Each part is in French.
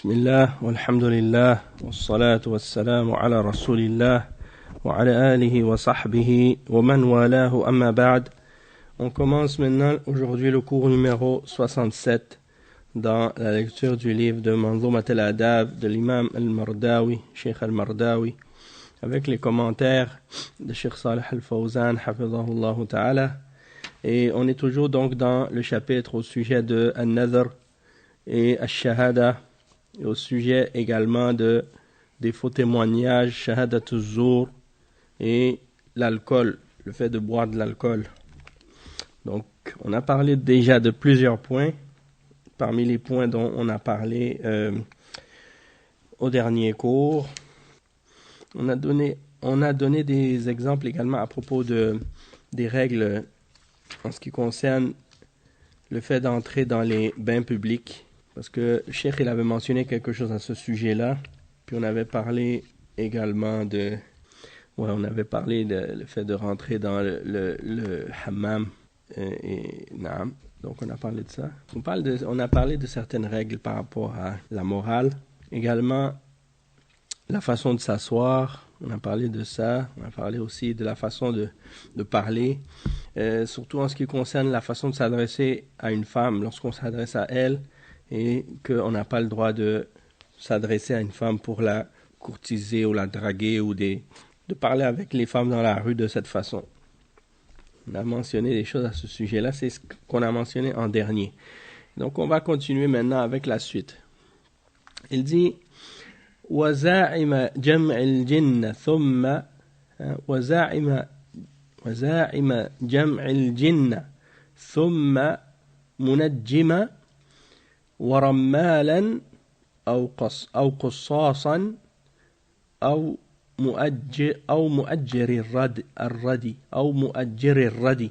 بسم الله والحمد لله والصلاة والسلام على رسول الله وعلى آله وصحبه ومن والاه أما بعد. On commence maintenant aujourd'hui le cours numéro 67 dans la lecture du livre de Manzumat al-Adab de l'imam al-Mardawi, Cheikh al-Mardawi, avec les commentaires de Cheikh Salih al-Fawzan, hafidhahullah ta'ala. Et on est toujours donc dans le chapitre au sujet de Al-Nadhr et Al-Shahada, et au sujet également des faux témoignages, Shahadat al-Zur, et l'alcool, le fait de boire de l'alcool. Donc, on a parlé déjà de plusieurs points, parmi les points dont on a parlé au dernier cours. On a donné des exemples également à propos des règles en ce qui concerne le fait d'entrer dans les bains publics, parce que le Cheikh il avait mentionné quelque chose à ce sujet-là, puis on avait parlé également le fait de rentrer dans le hammam, et naam. Donc on a parlé de ça. On a parlé de certaines règles par rapport à la morale, également la façon de s'asseoir. On a parlé de ça. On a parlé aussi de la façon de parler, surtout en ce qui concerne la façon de s'adresser à une femme lorsqu'on s'adresse à elle, et qu'on n'a pas le droit de s'adresser à une femme pour la courtiser ou la draguer ou de parler avec les femmes dans la rue de cette façon. On a mentionné des choses à ce sujet-là, c'est ce qu'on a mentionné en dernier. Donc on va continuer maintenant avec la suite. Il dit وزاعم جمع الجن ثم وزاعم جمع الجن ثم منجما ورمالا أو قصاصا أو مؤجر الردي.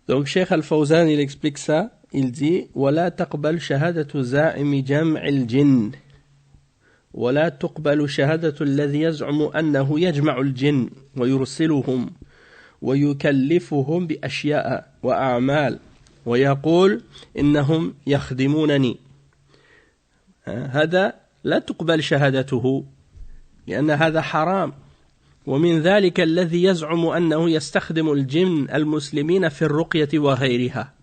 Donc Cheikh Al-Fawzan il explique ça. Il dit ولا تقبل شهادة زائم جمع الجن ولا تقبل شهادة الذي يزعم أنه يجمع الجن ويرسلهم ويكلفهم بأشياء وأعمال ويقول إنهم يخدمونني. هذا لا تقبل شهادته لأن هذا حرام. ومن ذلك الذي يزعم أنه يستخدم الجن المسلمين في الرقية وغيرها.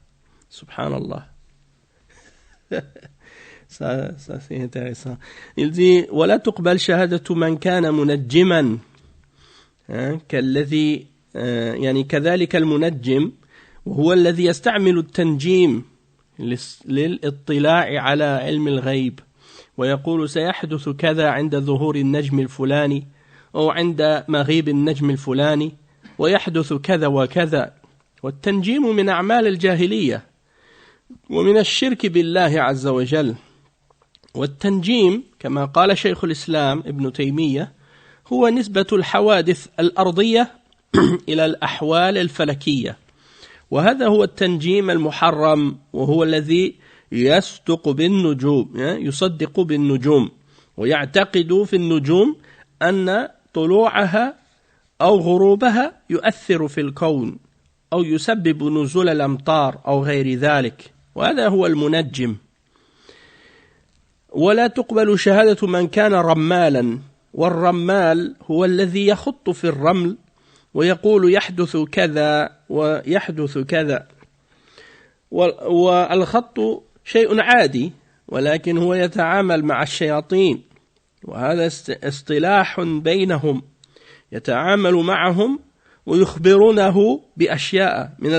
Subhanallah. ça c'est intéressant. Il dit ولا تقبل شهادة من كان منجما كالذي يعني كذلك المنجم وهو الذي يستعمل التنجيم للاطلاع على علم الغيب ويقول سيحدث كذا عند ظهور النجم الفلاني أو عند مغيب النجم الفلاني ويحدث كذا وكذا. والتنجيم من أعمال الجاهلية ومن الشرك بالله عز وجل. والتنجيم كما قال شيخ الإسلام ابن تيمية هو نسبة الحوادث الأرضية إلى الأحوال الفلكية، وهذا هو التنجيم المحرم، وهو الذي يصدق بالنجوم ويعتقد في النجوم أن طلوعها أو غروبها يؤثر في الكون أو يسبب نزول الأمطار أو غير ذلك، وهذا هو المنجم. ولا تقبل شهادة من كان رمالا، والرمال هو الذي يخط في الرمل ويقول يحدث كذا ويحدث كذا. والخط شيء عادي، ولكن هو يتعامل مع الشياطين، وهذا اصطلاح بينهم، يتعامل معهم ويخبرونه بأشياء من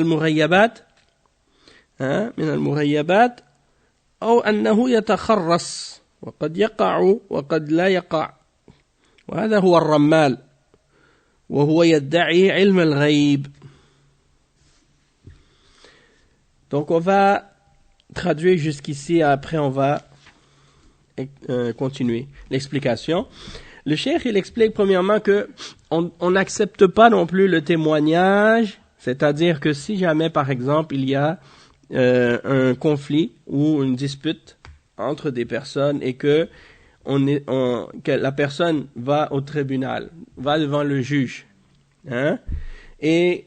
المغيبات أو أنه يتخرص، وقد يقع وقد لا يقع، وهذا هو الرمال، وهو يدعي علم الغيب. Donc on va traduire jusqu'ici, après on va continuer l'explication. Le cheikh il explique premièrement que on n'accepte pas non plus le témoignage, c'est-à-dire que si jamais par exemple il y a un conflit ou une dispute entre des personnes et que la personne va au tribunal, va devant le juge, et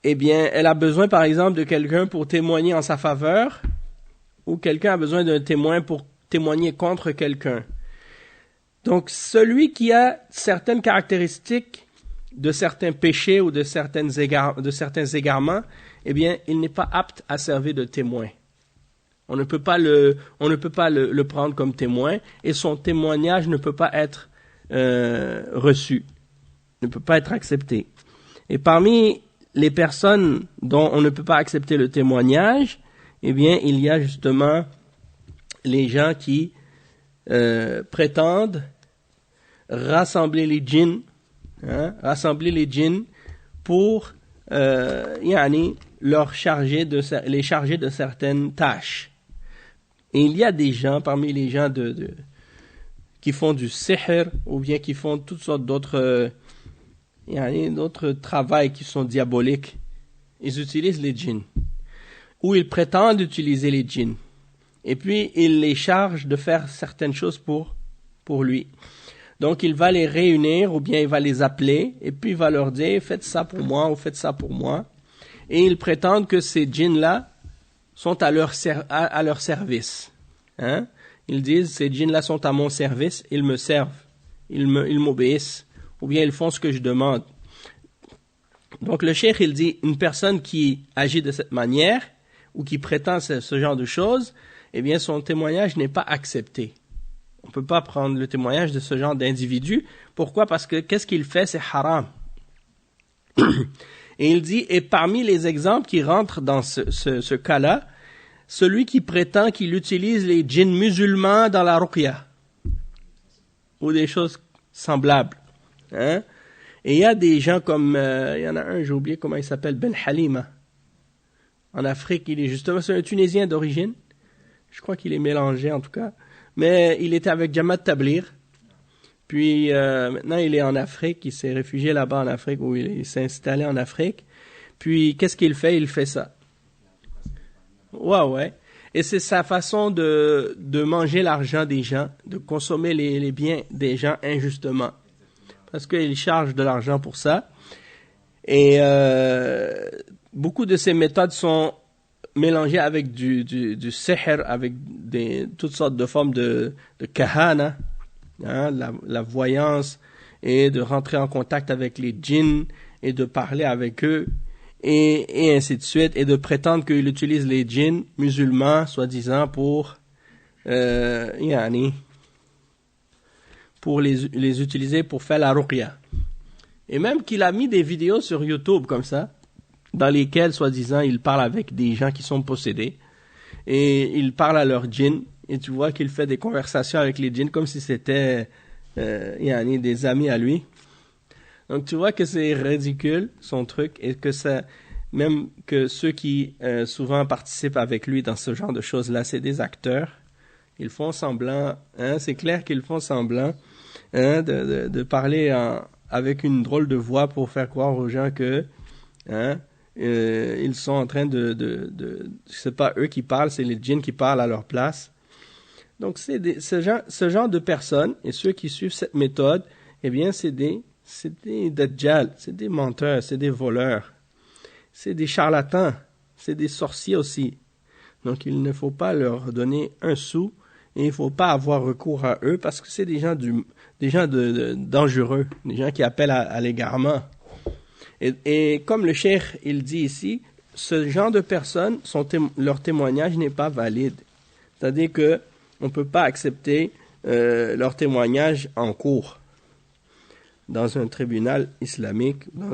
eh bien elle a besoin par exemple de quelqu'un pour témoigner en sa faveur, ou quelqu'un a besoin d'un témoin pour témoigner contre quelqu'un. Donc, celui qui a certaines caractéristiques de certains péchés ou de certains égarements, eh bien, il n'est pas apte à servir de témoin. On ne peut pas le prendre comme témoin et son témoignage ne peut pas être reçu, ne peut pas être accepté. Et parmi les personnes dont on ne peut pas accepter le témoignage, eh bien, il y a justement les gens qui prétendent rassembler les djinns, pour les charger de certaines tâches. Et il y a des gens, parmi les gens qui font du sihr, ou bien qui font toutes sortes d'autres travails qui sont diaboliques. Ils utilisent les djinns. Ou ils prétendent utiliser les djinns. Et puis, ils les chargent de faire certaines choses pour lui. Donc, il va les réunir, ou bien il va les appeler, et puis il va leur dire, faites ça pour moi, ou faites ça pour moi. Et ils prétendent que ces djinns-là sont à leur service. Ils disent, ces djinns-là sont à mon service, ils me servent, ils m'obéissent, ou bien ils font ce que je demande. Donc le cheikh, il dit, une personne qui agit de cette manière, ou qui prétend ce genre de choses, eh bien son témoignage n'est pas accepté. On ne peut pas prendre le témoignage de ce genre d'individu. Pourquoi? Parce que qu'est-ce qu'il fait? C'est haram. Et il dit, et parmi les exemples qui rentrent dans ce cas-là, celui qui prétend qu'il utilise les djinns musulmans dans la ruqya, ou des choses semblables. Et il y a des gens comme, il y en a un, j'ai oublié comment il s'appelle, Ben Halima. En Afrique, c'est un Tunisien d'origine. Je crois qu'il est mélangé en tout cas. Mais il était avec Jamaat Tabligh. Puis maintenant, il est en Afrique. Il s'est réfugié là-bas en Afrique, ou il s'est installé en Afrique. Puis, qu'est-ce qu'il fait? Il fait ça. Ouais. Et c'est sa façon de manger l'argent des gens, de consommer les biens des gens injustement. Parce qu'il charge de l'argent pour ça. Et beaucoup de ces méthodes sont mélangées avec du sihr, avec toutes sortes de formes de kahana, la voyance, et de rentrer en contact avec les djinns, et de parler avec eux, et ainsi de suite, et de prétendre qu'il utilise les djinns musulmans, soi-disant, pour les utiliser pour faire la ruqya. Et même qu'il a mis des vidéos sur YouTube comme ça, dans lesquelles, soi-disant, il parle avec des gens qui sont possédés, et il parle à leurs djinns, et tu vois qu'il fait des conversations avec les djinns comme si c'était des amis à lui. Donc tu vois que c'est ridicule, son truc, et que même que ceux qui souvent participent avec lui dans ce genre de choses-là, c'est des acteurs. Ils font semblant, c'est clair qu'ils font semblant de parler avec une drôle de voix pour faire croire aux gens que ils sont en train c'est pas eux qui parlent, c'est les djinns qui parlent à leur place. Donc ce genre de personnes, et ceux qui suivent cette méthode, eh bien c'est des dajjal, c'est des menteurs, c'est des voleurs, c'est des charlatans, c'est des sorciers aussi. Donc il ne faut pas leur donner un sou, et il ne faut pas avoir recours à eux, parce que c'est des gens dangereux, des gens qui appellent à l'égarement. Et comme le cheikh, il dit ici, ce genre de personnes, leur témoignage n'est pas valide. C'est-à-dire que on ne peut pas accepter leur témoignage en cours dans un tribunal islamique, dans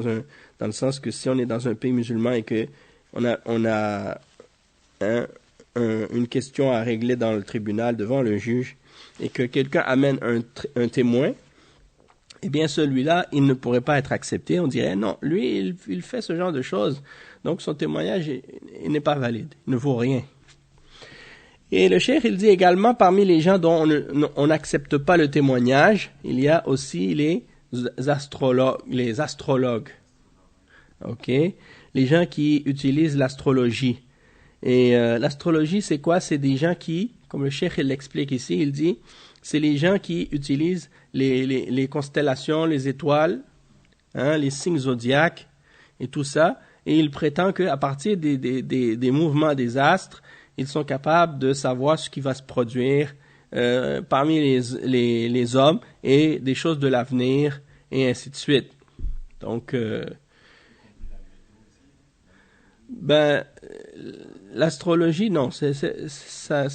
le sens que si on est dans un pays musulman et que on a une question à régler dans le tribunal devant le juge, et que quelqu'un amène un témoin, eh bien celui-là, il ne pourrait pas être accepté. On dirait non, lui, il fait ce genre de choses, donc son témoignage il n'est pas valide, il ne vaut rien. Et le cheikh, il dit également, parmi les gens dont on n'accepte pas le témoignage, il y a aussi les astrologues. Ok, les gens qui utilisent l'astrologie. Et l'astrologie, c'est quoi? C'est des gens qui, comme le cheikh l'explique ici, il dit, c'est les gens qui utilisent les constellations, les étoiles, les signes zodiaques et tout ça, et il prétend qu'à partir des mouvements des astres, ils sont capables de savoir ce qui va se produire parmi les hommes et des choses de l'avenir et ainsi de suite. Donc, l'astrologie, non, ça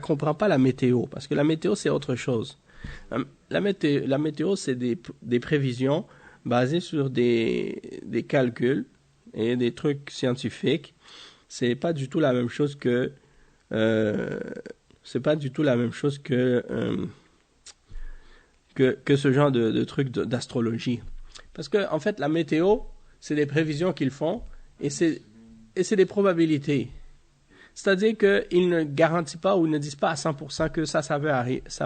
comprend pas la météo, parce que la météo, c'est autre chose. La météo, c'est des prévisions basées sur des calculs et des trucs scientifiques. C'est pas du tout la même chose que que ce genre de trucs d'astrologie. Parce que, en fait, la météo, c'est des prévisions qu'ils font et c'est des probabilités. C'est-à-dire qu'ils ne garantissent pas ou ils ne disent pas à 100% que ça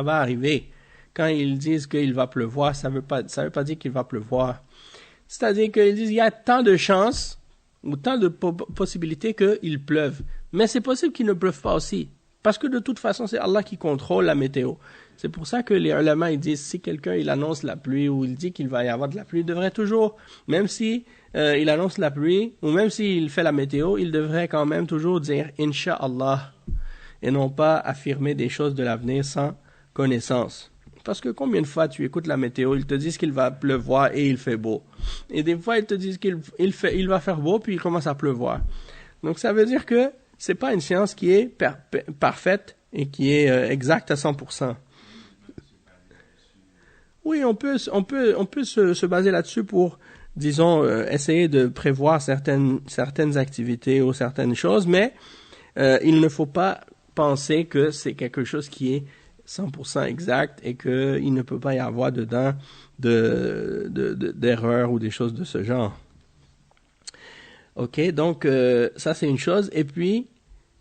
va arriver. Quand ils disent qu'il va pleuvoir, ça veut pas dire qu'il va pleuvoir. C'est-à-dire qu'ils disent qu'il y a tant de chances ou tant de possibilités qu'il pleuve. Mais c'est possible qu'il ne pleuve pas aussi. Parce que de toute façon, c'est Allah qui contrôle la météo. C'est pour ça que les ulama, ils disent, si quelqu'un, il annonce la pluie ou il dit qu'il va y avoir de la pluie, il devrait toujours, même si il annonce la pluie, ou même s'il fait la météo, il devrait quand même toujours dire « Inch'Allah » et non pas affirmer des choses de l'avenir sans connaissance. Parce que combien de fois tu écoutes la météo, ils te disent qu'il va pleuvoir et il fait beau. Et des fois, ils te disent qu'il va faire beau puis il commence à pleuvoir. Donc ça veut dire que c'est pas une science qui est parfaite et qui est exacte à 100%. Oui, on peut se baser là-dessus pour, disons, essayer de prévoir certaines activités ou certaines choses, mais il ne faut pas penser que c'est quelque chose qui est 100% exact et qu'il ne peut pas y avoir dedans d'erreurs ou des choses de ce genre. Ok, donc ça c'est une chose. Et puis,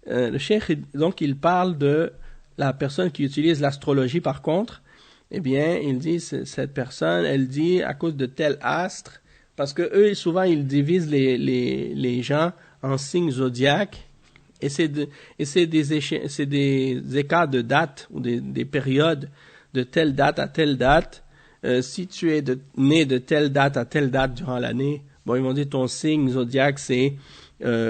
le cheikh, donc il parle de la personne qui utilise l'astrologie par contre. Eh bien, il dit, cette personne, elle dit à cause de tel astre, parce que eux, souvent, ils divisent les gens en signes zodiaques, et c'est des écarts de date, ou des périodes de telle date à telle date. Si tu es né de telle date à telle date durant l'année, bon, ils vont dire ton signe zodiaque, c'est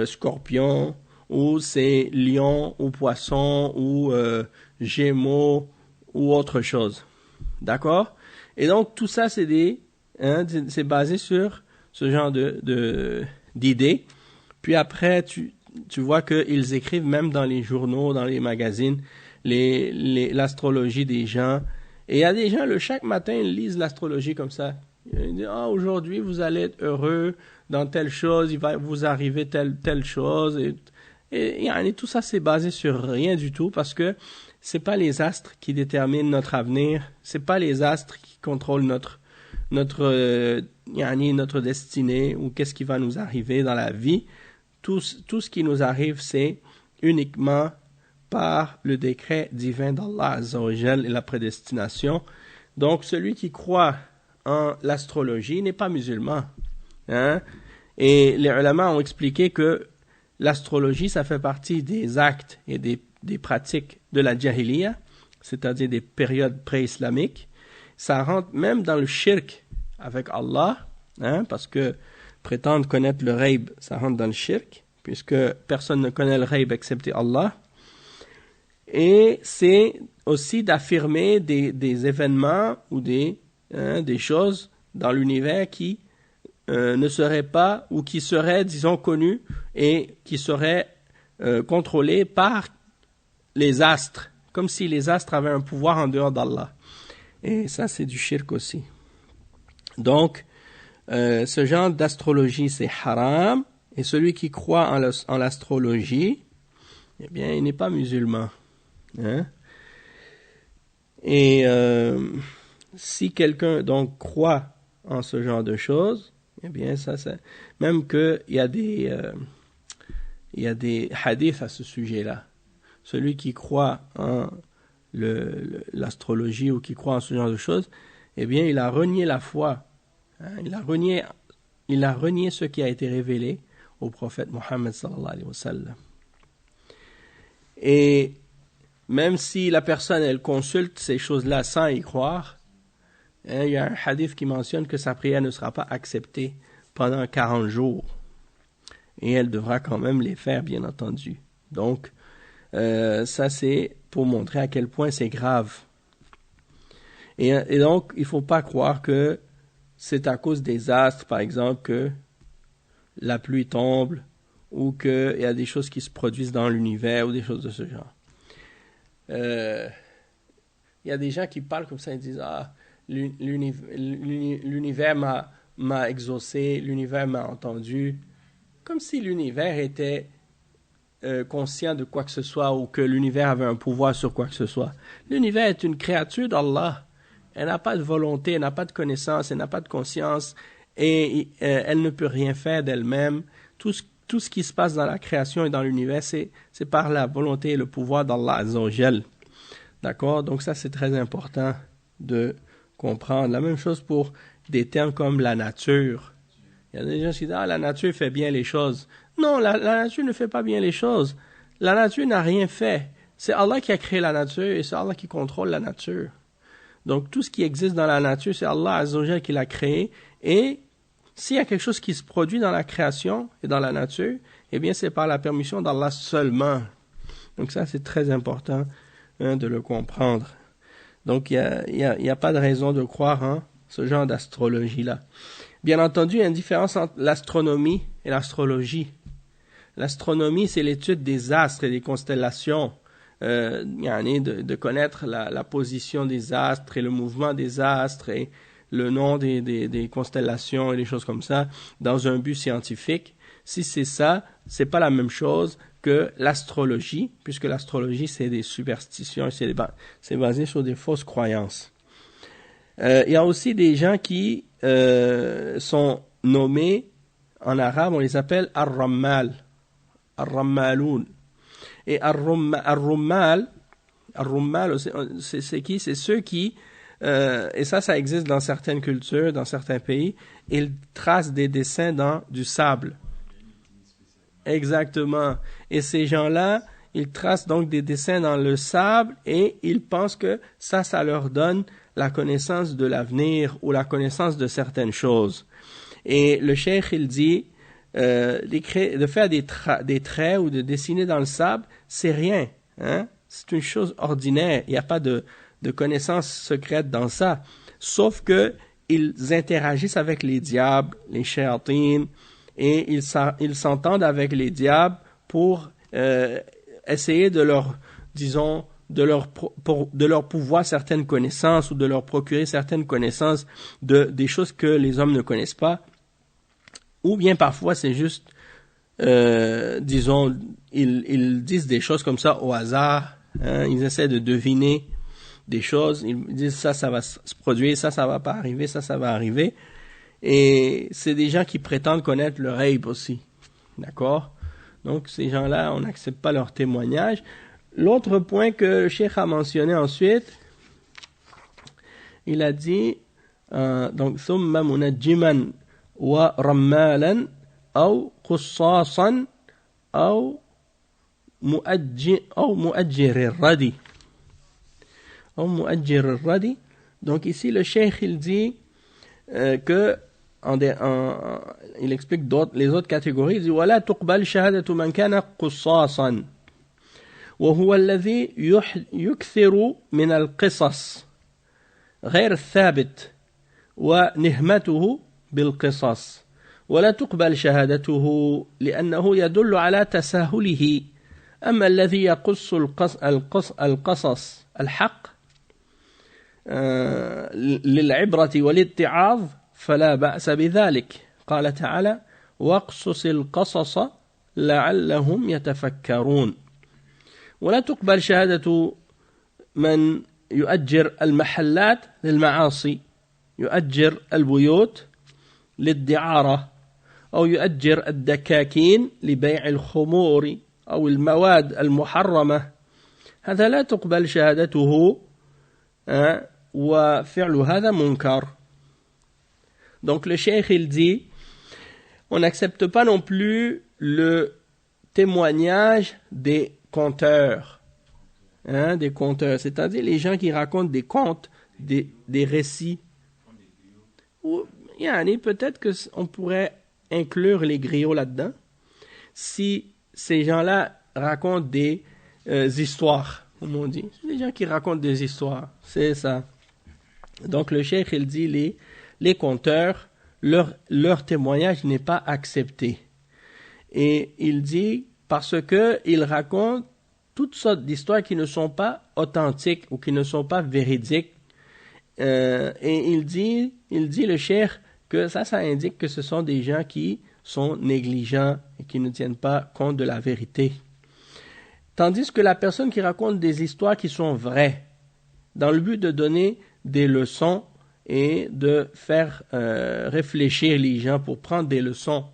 Scorpion, ou c'est Lion, ou Poisson, ou Gémeaux, ou autre chose. D'accord? Et donc, tout ça, c'est basé sur ce genre d'idées. Puis après, tu vois qu'ils écrivent même dans les journaux, dans les magazines, l'astrologie des gens. Et il y a des gens, chaque matin, ils lisent l'astrologie comme ça. Ils disent, aujourd'hui, vous allez être heureux dans telle chose, il va vous arriver telle chose. Et tout ça, c'est basé sur rien du tout parce que c'est pas les astres qui déterminent notre avenir, c'est pas les astres qui contrôlent notre destinée ou qu'est-ce qui va nous arriver dans la vie. Tout ce qui nous arrive, c'est uniquement par le décret divin d'Allah Azza wa Jal et la prédestination. Donc, celui qui croit en l'astrologie n'est pas musulman. Hein? Et les ulama ont expliqué que l'astrologie, ça fait partie des actes et des pratiques de la jahiliya, c'est-à-dire des périodes pré-islamiques. Ça rentre même dans le shirk avec Allah, hein, parce que prétendre connaître le ghaib, ça rentre dans le shirk, puisque personne ne connaît le ghaib excepté Allah. Et c'est aussi d'affirmer des événements ou des choses dans l'univers qui ne seraient pas, ou qui seraient, disons, connus et qui seraient contrôlés par les astres, comme si les astres avaient un pouvoir en dehors d'Allah. Et ça, c'est du shirk aussi. Donc, ce genre d'astrologie, c'est haram, et celui qui croit en l'astrologie, eh bien, il n'est pas musulman. Hein? Et si quelqu'un donc croit en ce genre de choses, eh bien, ça même qu'il y a des hadiths à ce sujet-là. Celui qui croit en l'astrologie ou qui croit en ce genre de choses, eh bien, il a renié la foi. Hein? Il a renié ce qui a été révélé au prophète Mohammed sallallahu alayhi wa sallam. Et même si la personne, elle consulte ces choses-là sans y croire, hein, il y a un hadith qui mentionne que sa prière ne sera pas acceptée pendant 40 jours. et elle devra quand même les faire, bien entendu. Donc, ça c'est pour montrer à quel point c'est grave. Et donc, il ne faut pas croire que c'est à cause des astres, par exemple, que la pluie tombe ou qu'il y a des choses qui se produisent dans l'univers ou des choses de ce genre. Il y a des gens qui parlent comme ça, ils disent « Ah, l'univers m'a exaucé, l'univers m'a entendu », comme si l'univers était conscient de quoi que ce soit ou que l'univers avait un pouvoir sur quoi que ce soit. L'univers est une créature d'Allah. Elle n'a pas de volonté, elle n'a pas de connaissance, elle n'a pas de conscience et elle ne peut rien faire d'elle-même. Tout ce qui se passe dans la création et dans l'univers, c'est par la volonté et le pouvoir d'Allah Azza wa Jal. D'accord? Donc ça, c'est très important de comprendre. La même chose pour des termes comme la nature. Il y a des gens qui disent « Ah, la nature fait bien les choses ». Non, la nature ne fait pas bien les choses. La nature n'a rien fait. C'est Allah qui a créé la nature et c'est Allah qui contrôle la nature. Donc, tout ce qui existe dans la nature, c'est Allah Azza wa Jal qui l'a créé. Et s'il y a quelque chose qui se produit dans la création et dans la nature, eh bien, c'est par la permission d'Allah seulement. Donc, ça, c'est très important de le comprendre. Donc, il y a pas de raison de croire en ce genre d'astrologie-là. Bien entendu, il y a une différence entre l'astronomie et l'astrologie. L'astronomie, c'est l'étude des astres et des constellations. De connaître la position des astres et le mouvement des astres et le nom des constellations et des choses comme ça dans un but scientifique. Si c'est ça, c'est pas la même chose que l'astrologie, puisque l'astrologie, c'est des superstitions, c'est basé sur des fausses croyances. Il y a aussi des gens qui sont nommés, en arabe, on les appelle ar-rammal, ar-rammaloun. Et ar-rummal, c'est qui? C'est ceux qui, et ça existe dans certaines cultures, dans certains pays, ils tracent des dessins dans du sable. Exactement. Et ces gens-là, ils tracent donc des dessins dans le sable et ils pensent que ça leur donne la connaissance de l'avenir ou la connaissance de certaines choses. Et le cheikh, il dit, de faire des traits ou de dessiner dans le sable, c'est rien. Hein? C'est une chose ordinaire. Il n'y a pas de connaissance secrète dans ça. Sauf que ils interagissent avec les diables, les shayatines, et ils s'entendent avec les diables pour essayer de leur, disons, de leur pouvoir certaines connaissances ou de leur procurer certaines connaissances des choses que les hommes ne connaissent pas. Ou bien parfois c'est juste, disons, ils disent des choses comme ça au hasard, hein, ils essaient de deviner des choses, ils disent ça va se produire, ça va pas arriver, ça va arriver. Et c'est des gens qui prétendent connaître le ghaib aussi. D'accord? Donc ces gens-là, on n'accepte pas leur témoignage. L'autre point que le cheikh a mentionné ensuite, il a dit, donc, ثم منجما ورمالا أو قصاصا أو مؤجر الردي. أو مؤجر الردي. Donc ici, le cheikh, il dit que il explique les autres catégories. Il dit ولا تقبل شهادة من كان قصاصا وهو الذي يكثر من القصص غير الثابت ونهمته بالقصص ولا تقبل شهادته لأنه يدل على تساهله أما الذي يقص القصص الحق للعبرة والاتعاظ فلا بأس بذلك قال تعالى واقصص القصص لعلهم يتفكرون ولا تقبل شهادة من يؤجر المحلات للمعاصي يؤجر البيوت للدعارة أو يؤجر الدكاكين لبيع الخمور أو المواد المحرمة هذا لا تقبل شهادته وفعل هذا منكر. Donc le cheikh il dit on n'accepte pas non plus le témoignage des conteurs, des conteurs, c'est-à-dire les gens qui racontent des contes, des récits. Ou peut-être qu'on pourrait inclure les griots là-dedans. si ces gens-là racontent des histoires, comme on dit. C'est des gens qui racontent des histoires, c'est ça. Donc le cheikh, il dit, les conteurs, leur témoignage n'est pas accepté. Et il dit, parce que ils racontent toutes sortes d'histoires qui ne sont pas authentiques ou qui ne sont pas véridiques. Et il dit le cheikh, que ça indique que ce sont des gens qui sont négligents et qui ne tiennent pas compte de la vérité. Tandis que la personne qui raconte des histoires qui sont vraies, dans le but de donner des leçons et de faire réfléchir les gens pour prendre des leçons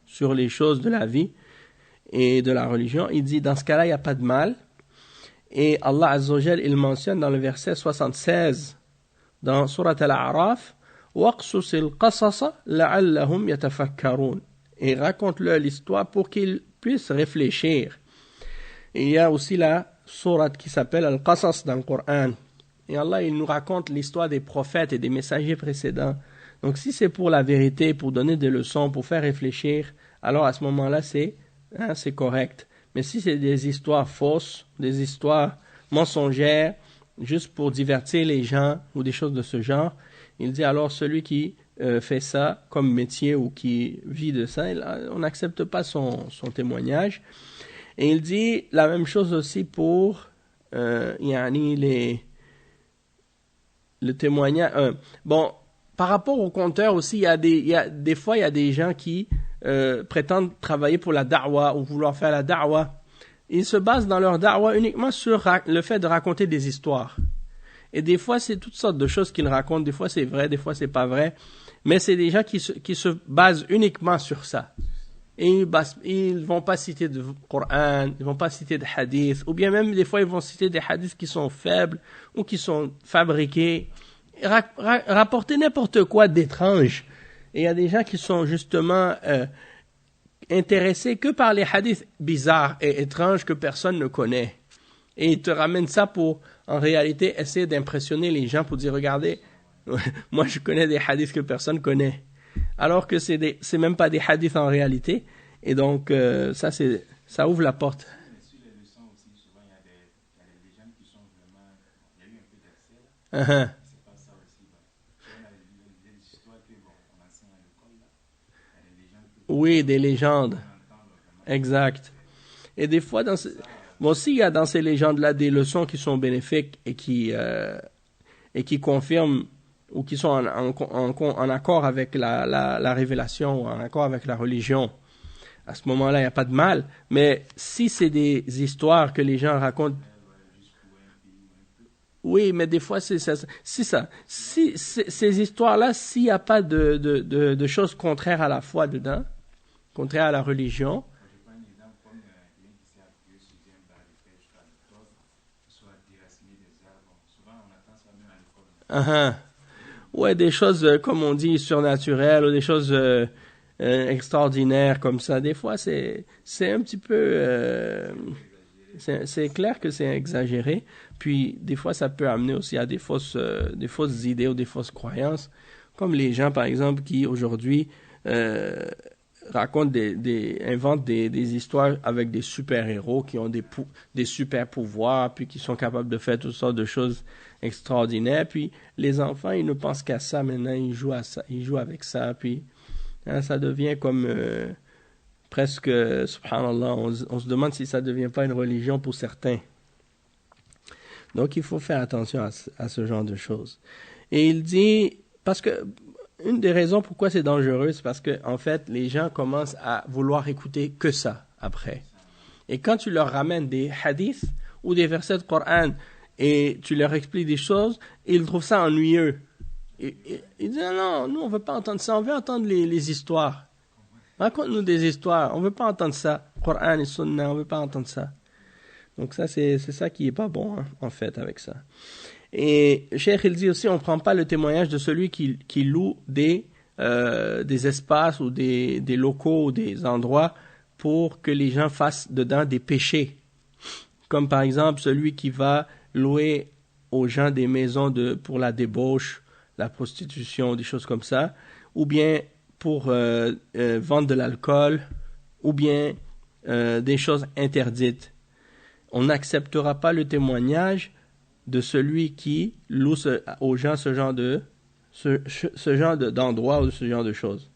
sur les choses de la vie et de la religion, il dit dans ce cas-là, il n'y a pas de mal. Et Allah Azza wa Jal, il mentionne dans le verset 76 dans Surat Al-A'raf, وَقْصُصِ الْقَصَصَ لَعَلَّهُمْ يَتَفَكَّرُونَ. Et raconte-leur l'histoire pour qu'ils puissent réfléchir. Et il y a aussi la sourate qui s'appelle Al-Qasas dans le Coran. Et Allah, il nous raconte l'histoire des prophètes et des messagers précédents. Donc si c'est pour la vérité, pour donner des leçons, pour faire réfléchir, alors à ce moment-là, c'est correct. Mais si c'est des histoires fausses, des histoires mensongères, juste pour divertir les gens ou des choses de ce genre, il dit alors celui qui fait ça comme métier ou qui vit de ça, on n'accepte pas son témoignage. Et il dit la même chose aussi pour le témoignage. Bon, par rapport aux conteurs aussi, des fois il y a des gens qui prétendent travailler pour la da'wa ou vouloir faire la da'wa. Ils se basent dans leur da'wa uniquement sur le fait de raconter des histoires. Et des fois, c'est toutes sortes de choses qu'ils racontent. Des fois, c'est vrai, des fois, c'est pas vrai. Mais c'est des gens qui se basent uniquement sur ça. Et ils vont pas citer de Coran, ils vont pas citer de hadith, ou bien même des fois, ils vont citer des hadiths qui sont faibles ou qui sont fabriqués. Rapporter n'importe quoi d'étrange. Et il y a des gens qui sont justement intéressés que par les hadiths bizarres et étranges que personne ne connaît. Et ils te ramènent ça pour, en réalité, essayer d'impressionner les gens pour dire, regardez, moi je connais des hadiths que personne connaît. Alors que c'est même pas des hadiths en réalité. Et donc, ça ouvre la porte. Mais sur les leçons aussi, souvent, il y a des légendes qui sont vraiment... Il y a eu un peu d'accès, là. C'est pas ça aussi. On a des histoires qu'on enseigne à l'école, là. Il y a des légendes. Oui, des légendes. Exact. Et des fois, bon, s'il y a dans ces légendes-là des leçons qui sont bénéfiques et qui confirment ou qui sont en accord avec la révélation, ou en accord avec la religion, à ce moment-là, il n'y a pas de mal. Mais si c'est des histoires que les gens racontent, oui, mais des fois, c'est ça. Si ces histoires-là, s'il n'y a pas de choses contraires à la foi dedans, contraires à la religion, ouais, des choses, comme on dit, surnaturelles, ou des choses extraordinaires comme ça. Des fois, c'est un petit peu... c'est clair que c'est exagéré. Puis, des fois, ça peut amener aussi à des fausses idées ou des fausses croyances. Comme les gens, par exemple, qui, aujourd'hui, racontent inventent des histoires avec des super-héros qui ont des super-pouvoirs, puis qui sont capables de faire toutes sortes de choses extraordinaires. Puis les enfants, ils ne pensent qu'à ça maintenant, ils jouent à ça, ils jouent avec ça, puis ça devient comme presque, subhanallah, on se demande si ça ne devient pas une religion pour certains. Donc il faut faire attention à ce genre de choses. Et il dit, parce que une des raisons pourquoi c'est dangereux, c'est parce que en fait, les gens commencent à vouloir écouter que ça après. Et quand tu leur ramènes des hadiths ou des versets de Coran et tu leur expliques des choses, ils trouvent ça ennuyeux. Ils disent non, nous on veut pas entendre ça, on veut entendre les histoires. Raconte-nous des histoires, on veut pas entendre ça. Coran et Sunna, on veut pas entendre ça. Donc ça c'est ça qui est pas bon en fait avec ça. Et Cheikh il dit aussi, on ne prend pas le témoignage de celui qui loue des espaces ou des locaux ou des endroits pour que les gens fassent dedans des péchés. Comme par exemple celui qui va louer aux gens des maisons pour la débauche, la prostitution, des choses comme ça, ou bien pour vendre de l'alcool, ou bien des choses interdites. On n'acceptera pas le témoignage de celui qui loue aux gens ce genre d'endroit ou ce genre de choses.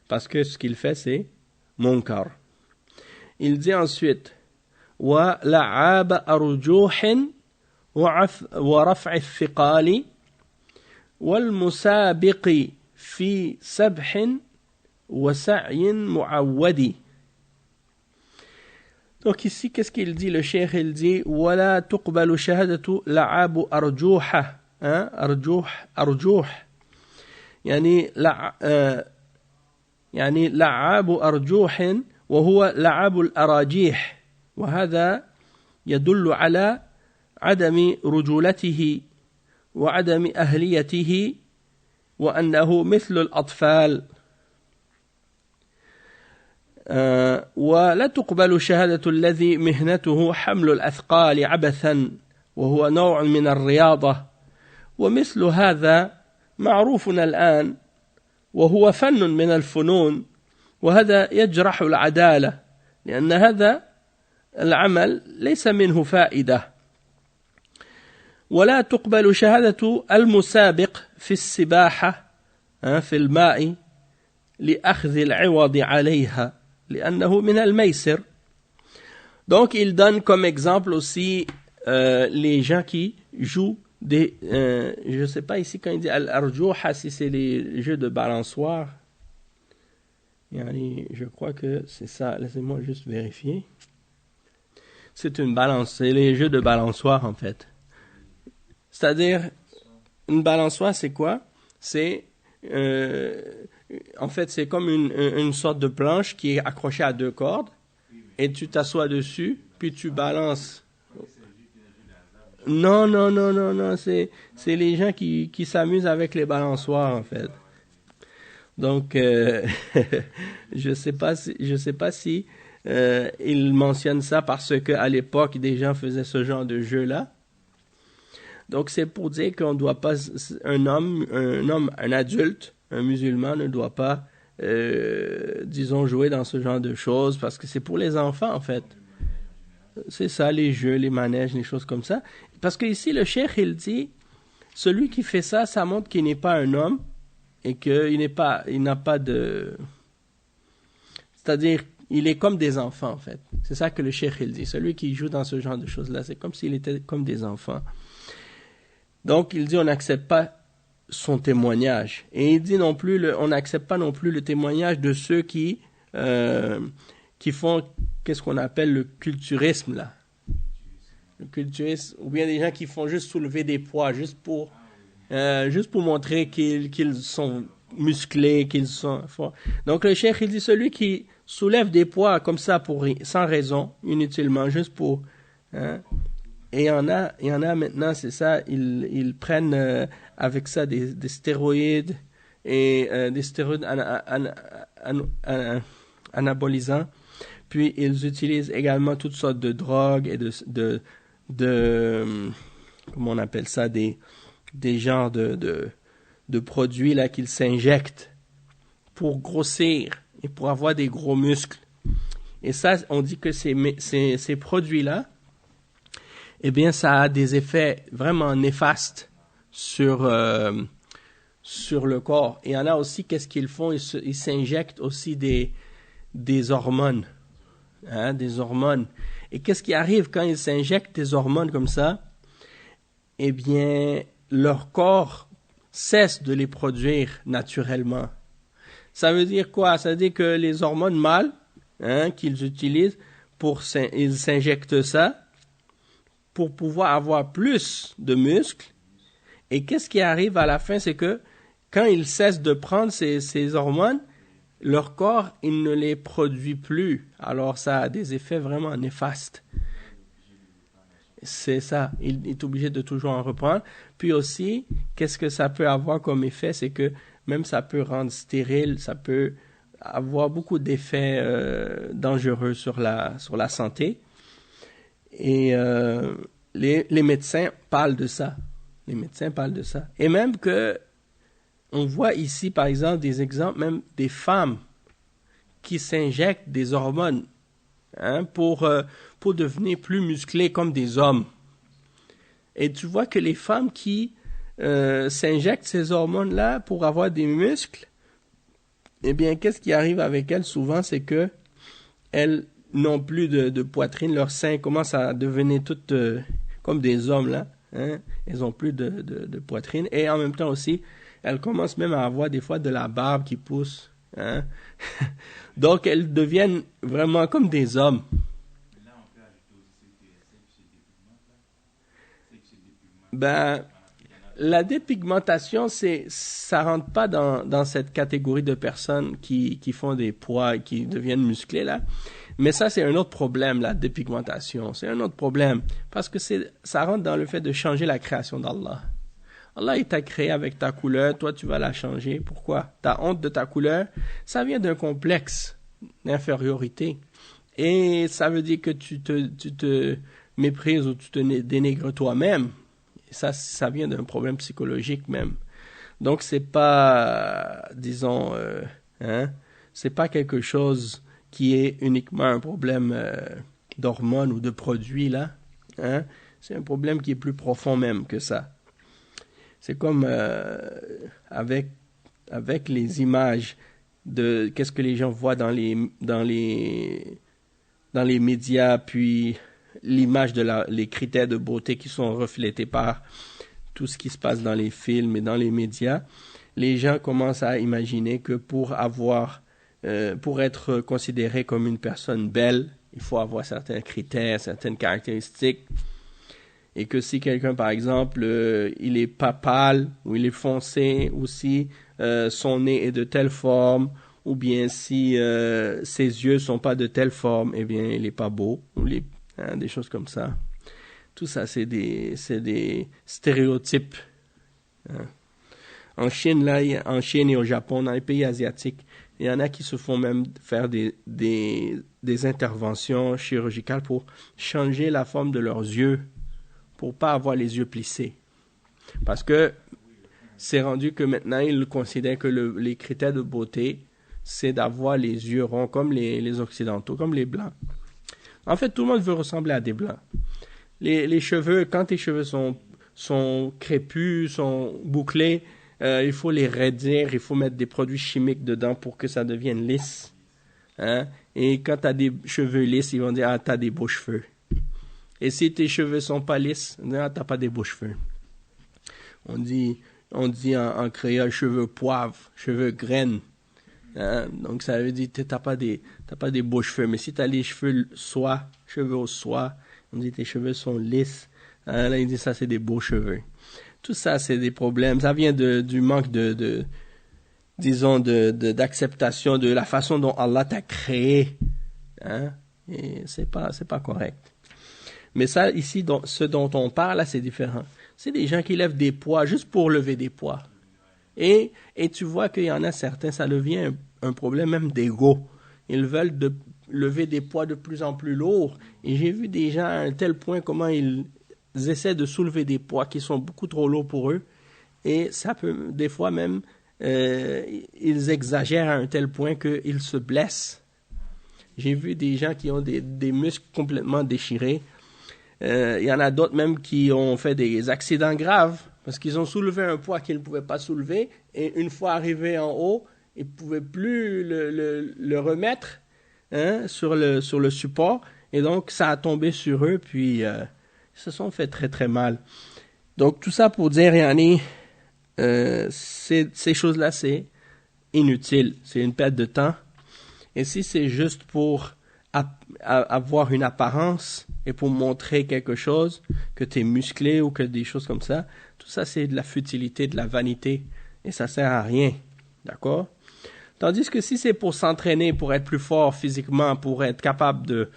Parce que ce qu'il fait, c'est munkar. Il dit ensuite wa la'ab arjuhin wa raf'i thiqali wal musabiqi fi sabhin wa sa'yin mu'awwadi. Donc ici, qu'est-ce qu'il dit? Le cheikh, il dit وَلَا تُقْبَلُ شَهَدَةُ لَعَابُ أَرْجُوحَ أرجوح يعني لعاب أرجوح وهو لعاب الأراجيح وهذا يدل على عدم رجولته وعدم أهليته وأنه مثل الأطفال. ولا تقبل شهادة الذي مهنته حمل الأثقال عبثا وهو نوع من الرياضة ومثل هذا معروف الآن وهو فن من الفنون وهذا يجرح العدالة لأن هذا العمل ليس منه فائدة. ولا تقبل شهادة المسابق في السباحة في الماء لأخذ العوض عليها لأنه من الميسر. Donc il donne comme exemple aussi les gens qui jouent des je ne sais pas ici quand il dit al-arjuha si c'est les jeux de balançoire. Je crois que c'est ça, laissez-moi juste vérifier. C'est une balance, c'est les jeux de balançoire en fait. C'est-à-dire une balançoire c'est quoi? C'est en fait, c'est comme une sorte de planche qui est accrochée à deux cordes et tu t'assois dessus, puis tu balances. Non, c'est les gens qui s'amusent avec les balançoires en fait. Donc, je sais pas si il mentionne ça parce qu'à l'époque, des gens faisaient ce genre de jeu-là. Donc, c'est pour dire qu'on doit pas, un adulte, un musulman ne doit pas, disons, jouer dans ce genre de choses parce que c'est pour les enfants, en fait. C'est ça, les jeux, les manèges, les choses comme ça. Parce que ici, le cheikh, il dit, celui qui fait ça, ça montre qu'il n'est pas un homme et qu'il n'a pas de... C'est-à-dire, il est comme des enfants, en fait. C'est ça que le cheikh, il dit. Celui qui joue dans ce genre de choses-là, c'est comme s'il était comme des enfants. Donc, il dit, on n'accepte pas son témoignage. Et il dit non plus, on n'accepte pas non plus le témoignage de ceux qui font, qu'est-ce qu'on appelle le culturisme, là. Le culturisme, ou bien des gens qui font juste soulever des poids, juste pour montrer qu'ils sont musclés, qu'ils sont forts. Donc, le cheikh, il dit, celui qui soulève des poids comme ça sans raison, inutilement, juste pour... Et il y en a maintenant, c'est ça, ils prennent avec ça des stéroïdes et des stéroïdes anabolisants. Puis ils utilisent également toutes sortes de drogues et de comment on appelle ça, des genres de produits là qu'ils s'injectent pour grossir et pour avoir des gros muscles. Et ça, on dit que ces produits-là, eh bien, ça a des effets vraiment néfastes sur le corps. Et il y en a aussi, qu'est-ce qu'ils font? Ils s'injectent aussi des hormones. Des hormones. Et qu'est-ce qui arrive quand ils s'injectent des hormones comme ça? Eh bien, leur corps cesse de les produire naturellement. Ça veut dire quoi? Ça veut dire que les hormones mâles qu'ils utilisent, ils s'injectent ça pour pouvoir avoir plus de muscles. Et qu'est-ce qui arrive à la fin? C'est que quand ils cessent de prendre ces hormones, leur corps, il ne les produit plus. Alors ça a des effets vraiment néfastes. C'est ça, il est obligé de toujours en reprendre. Puis aussi, qu'est-ce que ça peut avoir comme effet? C'est que même ça peut rendre stérile, ça peut avoir beaucoup d'effets dangereux sur la santé. Et les médecins parlent de ça. Les médecins parlent de ça. Et même que on voit ici, par exemple, des exemples même des femmes qui s'injectent des hormones hein, pour devenir plus musclés comme des hommes. Et tu vois que les femmes qui s'injectent ces hormones-là pour avoir des muscles, eh bien, qu'est-ce qui arrive avec elles souvent, c'est que elles n'ont plus de poitrine, leurs seins commencent à devenir toutes comme des hommes, là. Hein? Elles n'ont plus de poitrine. Et en même temps aussi, elles commencent même à avoir des fois de la barbe qui pousse. Hein? Donc, elles deviennent vraiment comme des hommes. Là, on peut ajouter aussi celle qui se dépigmente, là. Celle qui se dépigmente. Ben, la dépigmentation, ça rentre pas dans cette catégorie de personnes qui font des poids et qui deviennent musclées, là. Mais ça, c'est un autre problème, la dépigmentation. C'est un autre problème. Parce que ça rentre dans le fait de changer la création d'Allah. Allah, il t'a créé avec ta couleur. Toi, tu vas la changer. Pourquoi? Ta honte de ta couleur, ça vient d'un complexe d'infériorité. Et ça veut dire que tu te méprises ou tu te dénigres toi-même. Et ça vient d'un problème psychologique même. Donc, c'est pas, disons, c'est pas quelque chose qui est uniquement un problème d'hormones ou de produits, là. Hein? C'est un problème qui est plus profond même que ça. C'est comme avec les images de qu'est-ce que les gens voient dans les médias, puis l'image de les critères de beauté qui sont reflétés par tout ce qui se passe dans les films et dans les médias. Les gens commencent à imaginer que pour être considéré comme une personne belle, il faut avoir certains critères, certaines caractéristiques. Et que si quelqu'un, par exemple, il est pas pâle, ou il est foncé, ou si son nez est de telle forme, ou bien si ses yeux sont pas de telle forme, eh bien, il est pas beau, ou des choses comme ça. Tout ça, c'est des stéréotypes. Hein. En Chine et au Japon, dans les pays asiatiques, il y en a qui se font même faire des interventions chirurgicales pour changer la forme de leurs yeux, pour pas avoir les yeux plissés. Parce que c'est rendu que maintenant, ils considèrent que les critères de beauté, c'est d'avoir les yeux ronds comme les Occidentaux, comme les Blancs. En fait, tout le monde veut ressembler à des Blancs. Les cheveux, quand tes cheveux sont crépus, sont bouclés, il faut les raidir, il faut mettre des produits chimiques dedans pour que ça devienne lisse. Hein? Et quand tu as des cheveux lisses, ils vont dire « Ah, tu as des beaux cheveux ». Et si tes cheveux sont pas lisses, « Ah, tu n'as pas des beaux cheveux ». On dit en créole « cheveux poivre »,« cheveux graines ». Hein? Donc ça veut dire que tu n'as pas des beaux cheveux. Mais si tu as les cheveux soie, cheveux au soie, on dit tes cheveux sont lisses. Hein? Là, il dit ça, c'est des beaux cheveux. Tout ça, c'est des problèmes. Ça vient du manque d'acceptation de la façon dont Allah t'a créé. Hein? Et c'est pas correct. Mais ça, ici, ce dont on parle, là, c'est différent. C'est des gens qui lèvent des poids juste pour lever des poids. Et tu vois qu'il y en a certains, ça devient un problème même d'ego. Ils veulent lever des poids de plus en plus lourds. Et j'ai vu des gens à un tel point comment ils essaient de soulever des poids qui sont beaucoup trop lourds pour eux. Et ça peut, des fois même, ils exagèrent à un tel point qu'ils se blessent. J'ai vu des gens qui ont des muscles complètement déchirés. Il y en a d'autres même qui ont fait des accidents graves parce qu'ils ont soulevé un poids qu'ils ne pouvaient pas soulever et une fois arrivés en haut, ils ne pouvaient plus le remettre sur le support et donc ça a tombé sur eux puis ils se sont fait très très mal. Donc tout ça pour dire, Yanni, ces choses-là c'est inutile, c'est une perte de temps et si c'est juste pour avoir une apparence et pour montrer quelque chose, que tu es musclé ou que des choses comme ça, tout ça c'est de la futilité, de la vanité et ça sert à rien, d'accord? Tandis que si c'est pour s'entraîner, pour être plus fort physiquement, pour être capable de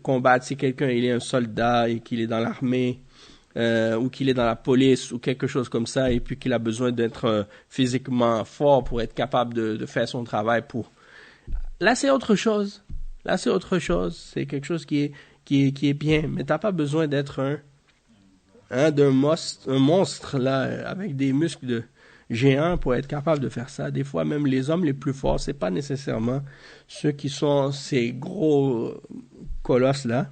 combattre, si quelqu'un il est un soldat et qu'il est dans l'armée ou qu'il est dans la police ou quelque chose comme ça et puis qu'il a besoin d'être physiquement fort pour être capable de faire son travail Là, c'est autre chose. C'est quelque chose qui est bien. Mais t'as pas besoin d'être un monstre, là, avec des muscles géants pour être capables de faire ça. Des fois, même les hommes les plus forts, c'est pas nécessairement ceux qui sont ces gros colosses-là.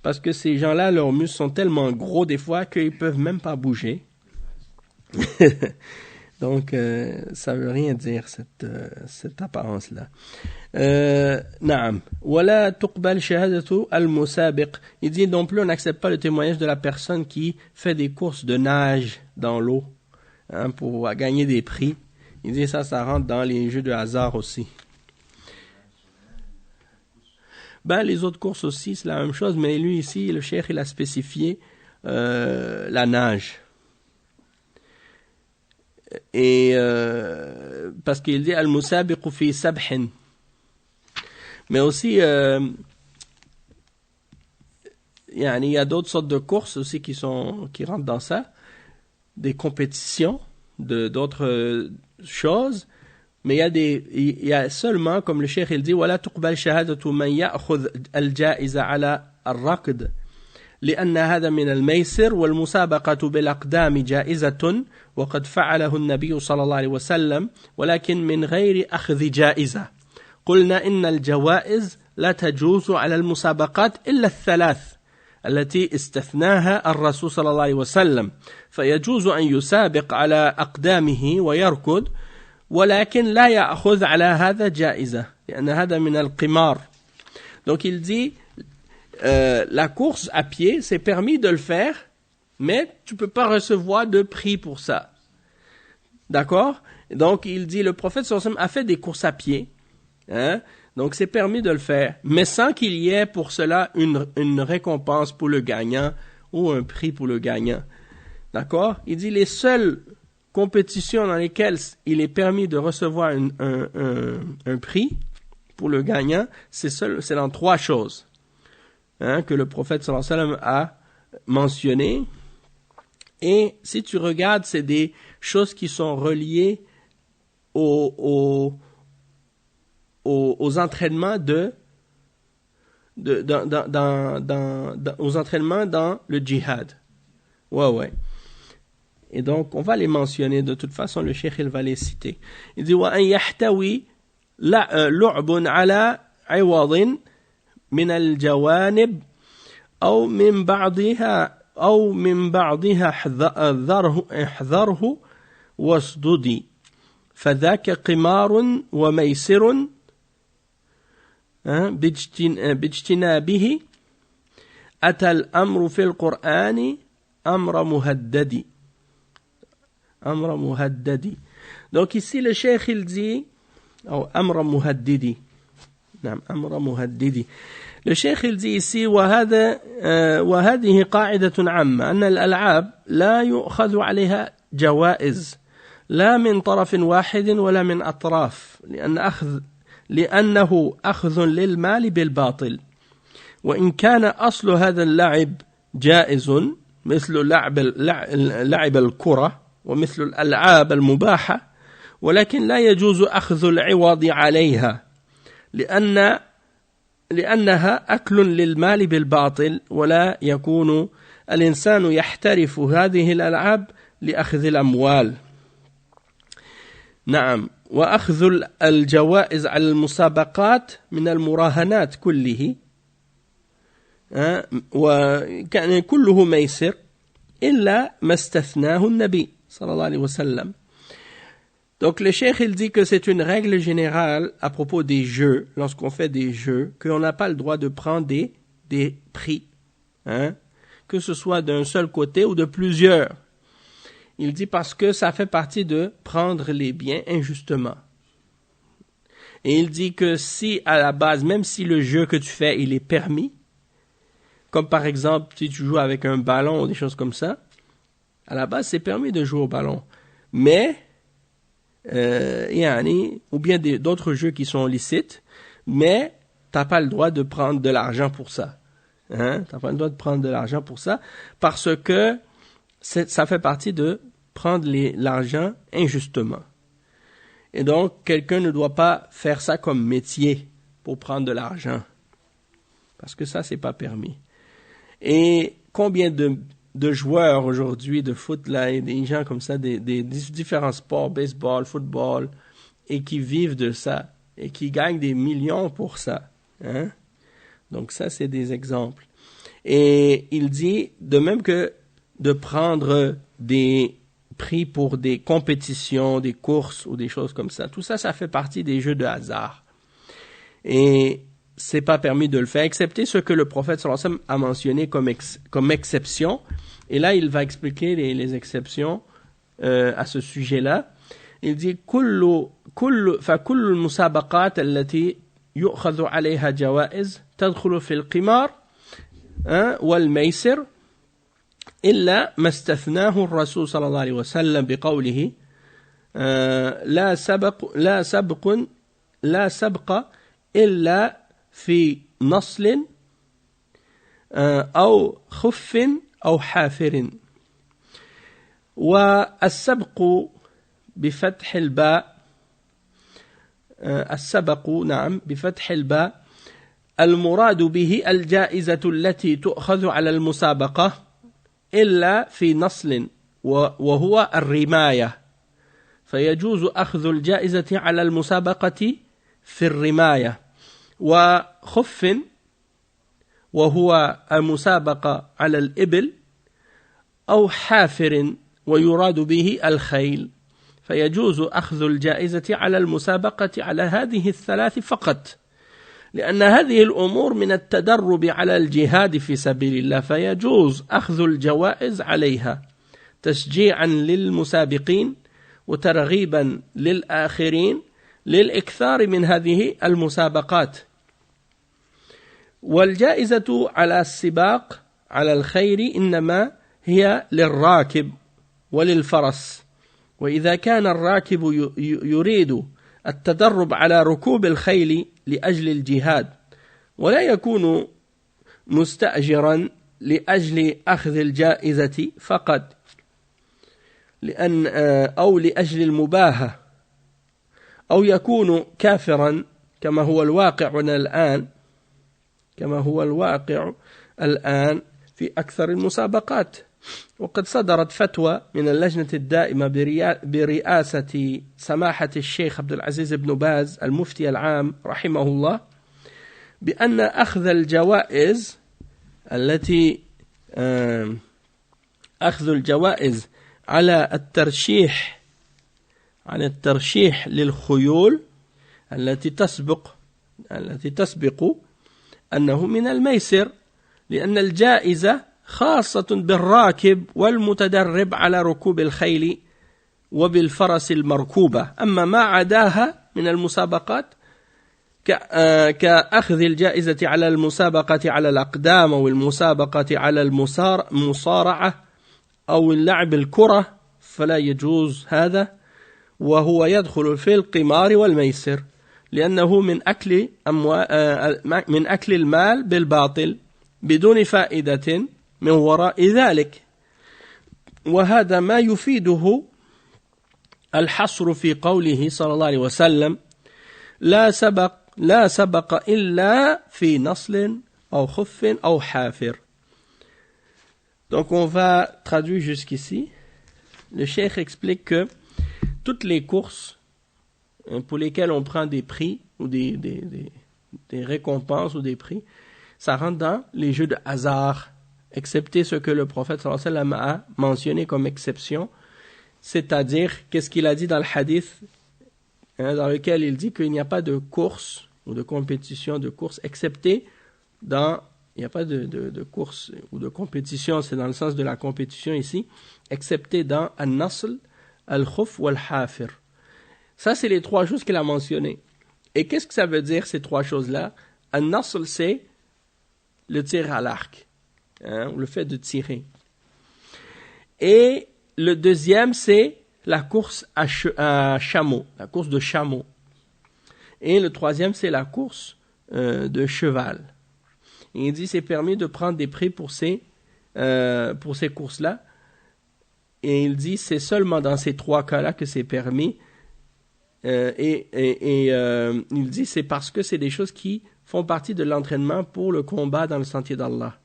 Parce que ces gens-là, leurs muscles sont tellement gros des fois qu'ils peuvent même pas bouger. Donc, ça veut rien dire, cette apparence-là. Naam. Wala tuqbal shahadatu al-musabiq. Il dit non plus, on n'accepte pas le témoignage de la personne qui fait des courses de nage dans l'eau, hein, pour gagner des prix. Il dit ça rentre dans les jeux de hasard aussi. Ben, les autres courses aussi, c'est la même chose, mais lui ici, le cheikh, il a spécifié la nage. Et parce qu'il dit al-musabiqu fi sabhin. Mais aussi, il y a d'autres sortes de courses aussi qui rentrent dans ça, des compétitions d'autres choses. Mais il y a seulement, comme le cheikh il dit, ولا تقبل شهادة من يأخذ الجائزة على الركض لأن هذا من الميسر والمسابقة بالأقدام جائزة وقد فعله النبي صلى الله عليه وسلم ولكن من غير أخذ جائزة. قلنا إن الجوائز لا تجوز على المسابقات إلا الثلاث التي استثناها الرسول صلى الله عليه وسلم فيجوز أن يسابق على أقدامه ويركض ولكن لا يأخذ على هذا جائزة لأن هذا من القمار. Donc il dit la course à pied c'est permis de le faire mais tu peux pas recevoir de prix pour ça. D'accord? Donc il dit le prophète sallallahu alayhi wa sallam a fait des courses à pied, hein? Donc c'est permis de le faire mais sans qu'il y ait pour cela une récompense pour le gagnant ou un prix pour le gagnant. D'accord? Il dit les seules compétitions dans lesquelles il est permis de recevoir un prix pour le gagnant, c'est dans trois choses, hein, que le prophète sallallahu alayhi wa sallam a mentionné. Et si tu regardes, c'est des choses qui sont reliées aux entraînements aux entraînements dans le djihad. Ouais. Et donc, on va les mentionner. De toute façon, le cheikh, il va les citer. Il dit, وَأَنْ يَحْتَوِي لُعْبٌ عَلَى عِوَضٍ مِنَ الْجَوَانِبِ أو من بعضها احذره واسددي فذاك قمار وميسر باجتنابه أتى الأمر في القرآن أمر مهدد. Donc ici le cheikh il dit أمر مهدد. نعم أمر مهدد. Le cheikh il dit ici وهذه قاعدة عامة أن الألعاب لا يؤخذ عليها جوائز لا من طرف واحد ولا من أطراف لأنه أخذ للمال بالباطل وإن كان أصل هذا اللعب جائز مثل لعب الكرة ومثل الألعاب المباحة ولكن لا يجوز أخذ العوض عليها لأنها أكل للمال بالباطل ولا يكون الإنسان يحترف هذه الألعاب لأخذ الأموال. نعم وأخذ الجوائز على المسابقات من المراهنات كله وكان كله ميسر إلا ما استثناه النبي صلى الله عليه وسلم. Donc le cheikh il dit que c'est une règle générale à propos des jeux, lorsqu'on fait des jeux, qu'on n'a pas le droit de prendre des prix, hein, que ce soit d'un seul côté ou de plusieurs. Il dit parce que ça fait partie de prendre les biens injustement. Et il dit que si à la base, même si le jeu que tu fais il est permis, comme par exemple si tu joues avec un ballon ou des choses comme ça, à la base c'est permis de jouer au ballon, mais ou bien d'autres jeux qui sont licites, mais t'as pas le droit de prendre de l'argent pour ça. Hein? T'as pas le droit de prendre de l'argent pour ça, parce que ça fait partie de prendre l'argent injustement. Et donc, quelqu'un ne doit pas faire ça comme métier pour prendre de l'argent, parce que ça, c'est pas permis. Et combien de de joueurs aujourd'hui de foot là et des gens comme ça, des différents sports, baseball, football, et qui vivent de ça et qui gagnent des millions pour ça. Hein? Donc ça, c'est des exemples. Et il dit, de même que de prendre des prix pour des compétitions, des courses ou des choses comme ça, tout ça, ça fait partie des jeux de hasard. Et c'est pas permis de le faire, excepté ce que le prophète sallallahu alayhi wa sallam a mentionné comme exception. Et là, il va expliquer les exceptions à ce sujet-là. Il dit فكل المسابقات التي يؤخذ عليها جوائز تدخل في القمار والميسر إلا ما استثناه الرسول صلى الله عليه وسلم بقوله لا سبق إلا في نصل أو خف أو حافر. والسبق بفتح الباء السبق نعم بفتح الباء المراد به الجائزة التي تؤخذ على المسابقة إلا في نصل وهو الرماية، فيجوز أخذ الجائزة على المسابقة في الرماية، وخف وهو المسابقة على الإبل، أو حافر ويراد به الخيل، فيجوز أخذ الجائزة على المسابقة على هذه الثلاث فقط، لأن هذه الأمور من التدرب على الجهاد في سبيل الله، فيجوز أخذ الجوائز عليها تشجيعا للمسابقين وترغيبا للآخرين للإكثار من هذه المسابقات. والجائزة على السباق على الخير إنما هي للراكب وللفرس، وإذا كان الراكب يريد التدرب على ركوب الخيل لأجل الجهاد ولا يكون مستأجرا لأجل أخذ الجائزة فقط أو لأجل المباهة، أو يكون كافرا كما هو الواقع الآن في أكثر المسابقات. وقد صدرت فتوى من اللجنة الدائمة برئاسة سماحة الشيخ عبد العزيز بن باز المفتي العام رحمه الله بأن أخذ الجوائز على الترشيح للخيول التي تسبق أنه من الميسر، لأن الجائزة خاصة بالراكب والمتدرب على ركوب الخيل وبالفرس المركوبة، أما ما عداها من المسابقات كأخذ الجائزة على المسابقة على الأقدام أو المسابقة على المصارعة أو اللعب الكرة فلا يجوز هذا، وهو يدخل في القمار والميسر، لأنه من أكل المال بالباطل بدون فائدة من وراء ذلك. وهذا ما يفيده الحصر في قوله صلى الله عليه وسلم لا سبق إلا في نصل أو خف أو حافر. Donc on va traduire jusqu'ici. Le cheikh explique que toutes les courses pour lesquelles on prend des prix ou des récompenses ou des prix, ça rentre dans les jeux de hasard, excepté ce que le prophète sallallahu alayhi wa sallam a mentionné comme exception, c'est-à-dire qu'est-ce qu'il a dit dans le hadith dans lequel il dit qu'il n'y a pas de course ou de compétition de course excepté dans... Il n'y a pas de course ou de compétition, c'est dans le sens de la compétition ici, excepté dans al-nasl, al-khuf ou al-hafir. Ça, c'est les trois choses qu'il a mentionnées. Et qu'est-ce que ça veut dire, ces trois choses-là? Al-nasl, c'est le tir à l'arc, ou le fait de tirer. Et le deuxième, c'est la course à chameau, la course de chameau. Et le troisième, c'est la course de cheval. Et il dit c'est permis de prendre des prix pour ces courses-là. Et il dit c'est seulement dans ces trois cas-là que c'est permis. Il dit c'est parce que c'est des choses qui font partie de l'entraînement pour le combat dans le sentier d'Allah.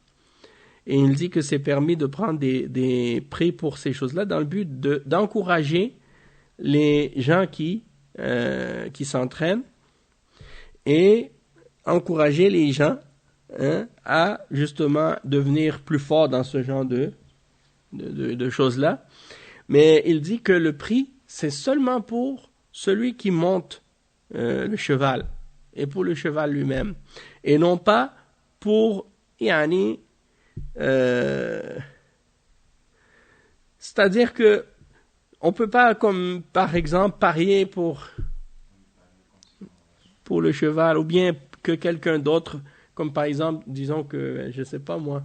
Et il dit que c'est permis de prendre des prix pour ces choses-là dans le but d'encourager les gens qui s'entraînent et encourager les gens à justement devenir plus forts dans ce genre de choses-là. Mais il dit que le prix, c'est seulement pour celui qui monte le cheval et pour le cheval lui-même. Et non pas pour c'est-à-dire que on peut pas, comme par exemple, parier pour le cheval, ou bien que quelqu'un d'autre, comme par exemple, disons que, je sais pas moi,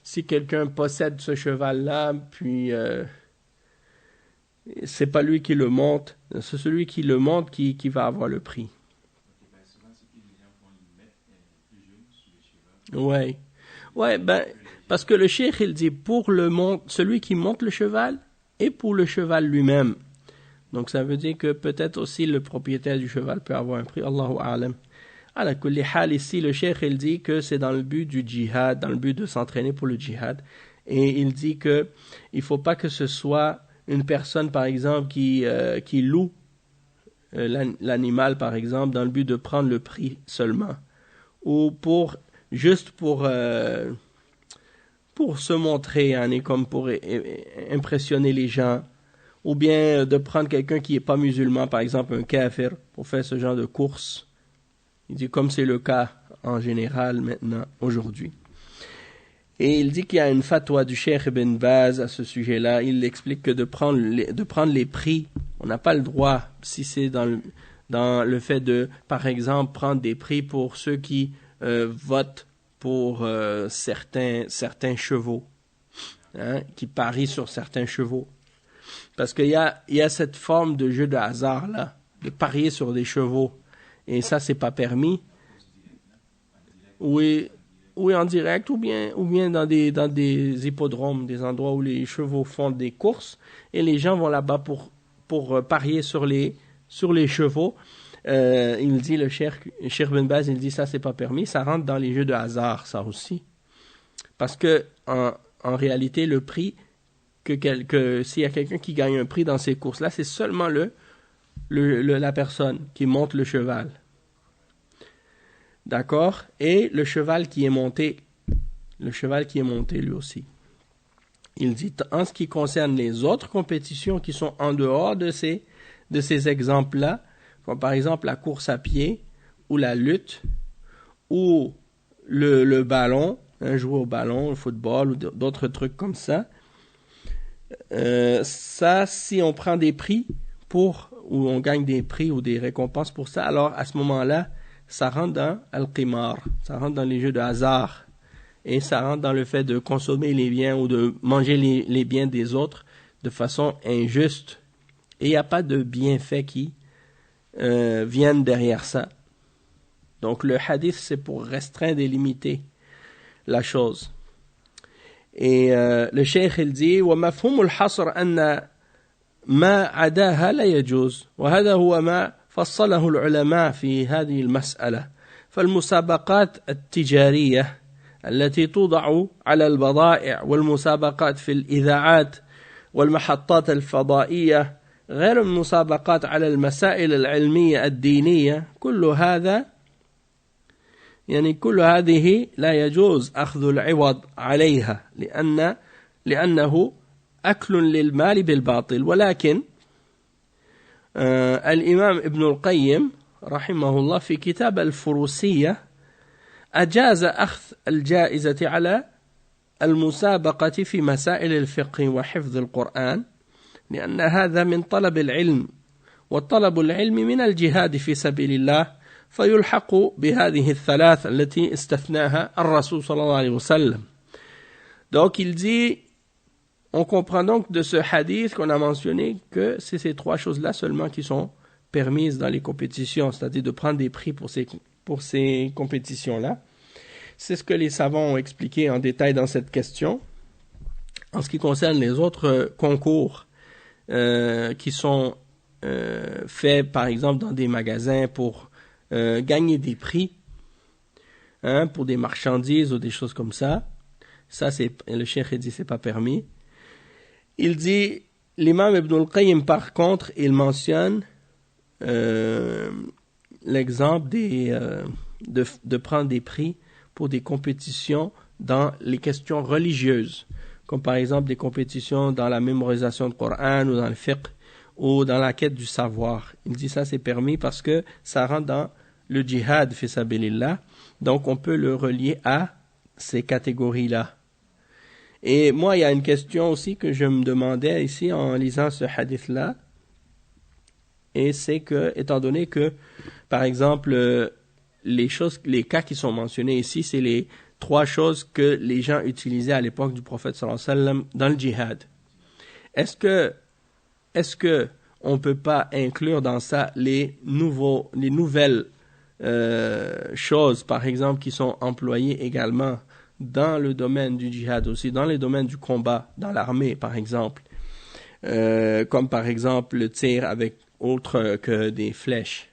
si quelqu'un possède ce cheval-là, puis c'est pas lui qui le monte, c'est celui qui le monte qui va avoir le prix. Ouais. Ouais, parce que le cheikh, il dit pour celui qui monte le cheval et pour le cheval lui-même. Donc ça veut dire que peut-être aussi le propriétaire du cheval peut avoir un prix. Allahu a'lam. Ala kulli hal, ici le cheikh, il dit que c'est dans le but du djihad, dans le but de s'entraîner pour le djihad. Et il dit que il faut pas que ce soit une personne, par exemple, qui loue l'animal, par exemple, dans le but de prendre le prix seulement. Ou juste pour se montrer, comme pour impressionner les gens, ou bien de prendre quelqu'un qui n'est pas musulman, par exemple un kafir, pour faire ce genre de course. Il dit comme c'est le cas en général maintenant, aujourd'hui. Et il dit qu'il y a une fatwa du Cheikh Ibn Baz à ce sujet-là. Il explique que de prendre les prix, on n'a pas le droit, si c'est dans le fait de, par exemple, prendre des prix pour ceux qui votent pour certains chevaux, qui parient sur certains chevaux. Parce qu'il y a cette forme de jeu de hasard là, de parier sur des chevaux, et ça c'est pas permis. Oui, en direct, ou bien dans des hippodromes, des endroits où les chevaux font des courses, et les gens vont là-bas pour parier sur les chevaux. Il dit, le Cheikh Ibn Baz, il dit ça c'est pas permis, ça rentre dans les jeux de hasard, ça aussi. Parce que en réalité, le prix, que s'il y a quelqu'un qui gagne un prix dans ces courses-là, c'est seulement la personne qui monte le cheval. D'accord? Et le cheval qui est monté lui aussi. Il dit, en ce qui concerne les autres compétitions qui sont en dehors de ces exemples-là, comme par exemple la course à pied, ou la lutte, ou le ballon, jouer au ballon, le football, ou d'autres trucs comme ça, ça, si on prend des prix ou on gagne des prix ou des récompenses pour ça, alors à ce moment-là, ça rentre dans al-qimar, ça rentre dans les jeux de hasard, et ça rentre dans le fait de consommer les biens ou de manger les biens des autres de façon injuste. Et il n'y a pas de bienfaits qui viennent derrière ça. Donc le hadith, c'est pour restreindre et limiter la chose. Et le cheikh il dit ومفهوم الحصر أن ما عداها لا يجوز وهذا هو ما فصله العلماء في هذه المسألة فالمسابقات التجارية التي توضع على البضائع والمسابقات في الإذاعات والمحطات الفضائية غير المسابقات على المسائل العلمية الدينية كل هذه لا يجوز أخذ العوض عليها لأنه أكل للمال بالباطل ولكن الإمام ابن القيم رحمه الله في كتاب الفروسية أجاز أخذ الجائزة على المسابقة في مسائل الفقه وحفظ القرآن لأن هذا من طلب العلم والطلب العلم من الجهاد في سبيل الله فيلحق بهذه الثلاث التي استثناها الرسول صلى الله عليه وسلم. Donc il dit, on comprend donc de ce hadith qu'on a mentionné que c'est ces trois choses-là seulement qui sont permises dans les compétitions, c'est-à-dire de prendre des prix pour ces compétitions-là. C'est ce que les savants ont expliqué en détail dans cette question. En ce qui concerne les autres concours qui sont faits par exemple dans des magasins pour gagner des prix pour des marchandises ou des choses comme ça, Ça, le cheikh dit c'est pas permis. Il dit, l'imam Ibn al-Qayyim, par contre, il mentionne l'exemple de prendre des prix pour des compétitions dans les questions religieuses, comme par exemple des compétitions dans la mémorisation du Coran ou dans le fiqh ou dans la quête du savoir. Il dit ça c'est permis parce que ça rentre dans le djihad fi sabilillah, donc on peut le relier à ces catégories-là. Et moi, il y a une question aussi que je me demandais ici en lisant ce hadith-là, et c'est que, étant donné que, par exemple, les cas qui sont mentionnés ici, c'est les 3 choses que les gens utilisaient à l'époque du prophète sallallahu alayhi wa sallam dans le djihad. Est-ce que on peut pas inclure dans ça les nouvelles choses, par exemple, qui sont employées également dans le domaine du djihad aussi, dans les domaines du combat, dans l'armée, par exemple, comme par exemple le tir avec autre que des flèches,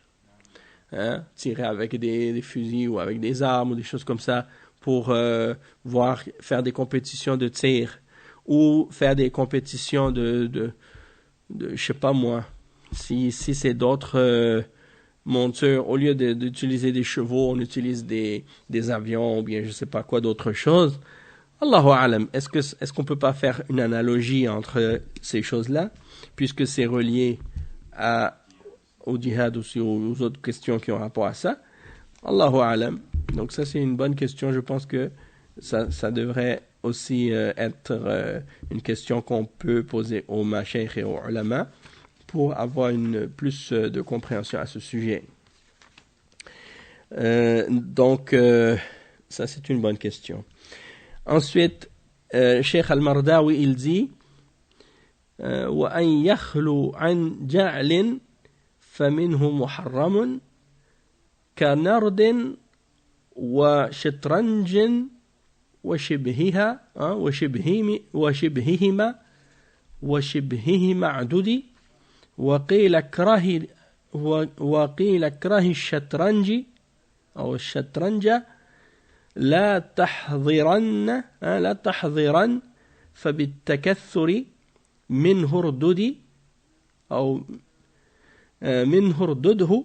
tirer avec des fusils ou avec des armes ou des choses comme ça pour faire des compétitions de tir ou faire des compétitions de je sais pas moi, si c'est d'autres montures, au lieu d'utiliser des chevaux, on utilise des avions ou bien je sais pas quoi d'autre chose. Allahu a'lam. Est-ce qu'on peut pas faire une analogie entre ces choses-là, puisque c'est relié au djihad aussi, aux autres questions qui ont rapport à ça? Allahu a'lam. Donc ça c'est une bonne question. Je pense que ça devrait aussi être une question qu'on peut poser aux mashaykh et aux ulama pour avoir plus de compréhension à ce sujet. Donc, ça c'est une bonne question. Ensuite, Cheikh Al-Mardawi, il dit وَأَنْ يَخْلُوا عَنْ جَعْلٍ فَمِنْهُ مُحَرَّمٌ كَنَرْدٍ وَشِطْرَنْجٍ وشبههما عدد وقيل كره الشطرنج أو الشطرنج لا تحضرن فبالتكثر منه ردد أو منه ردده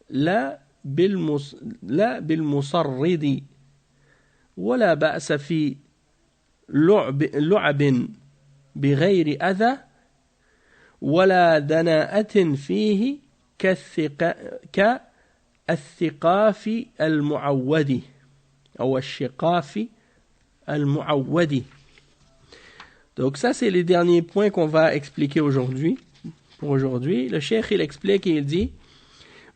لا بالمصرد ولا بأس في لعب بغير أذى ولا دناءة فيه كالثقاف المعود أو الشقاف المعود. Donc ça c'est les derniers points qu'on va expliquer aujourd'hui. Pour aujourd'hui, le cheikh il explique et il dit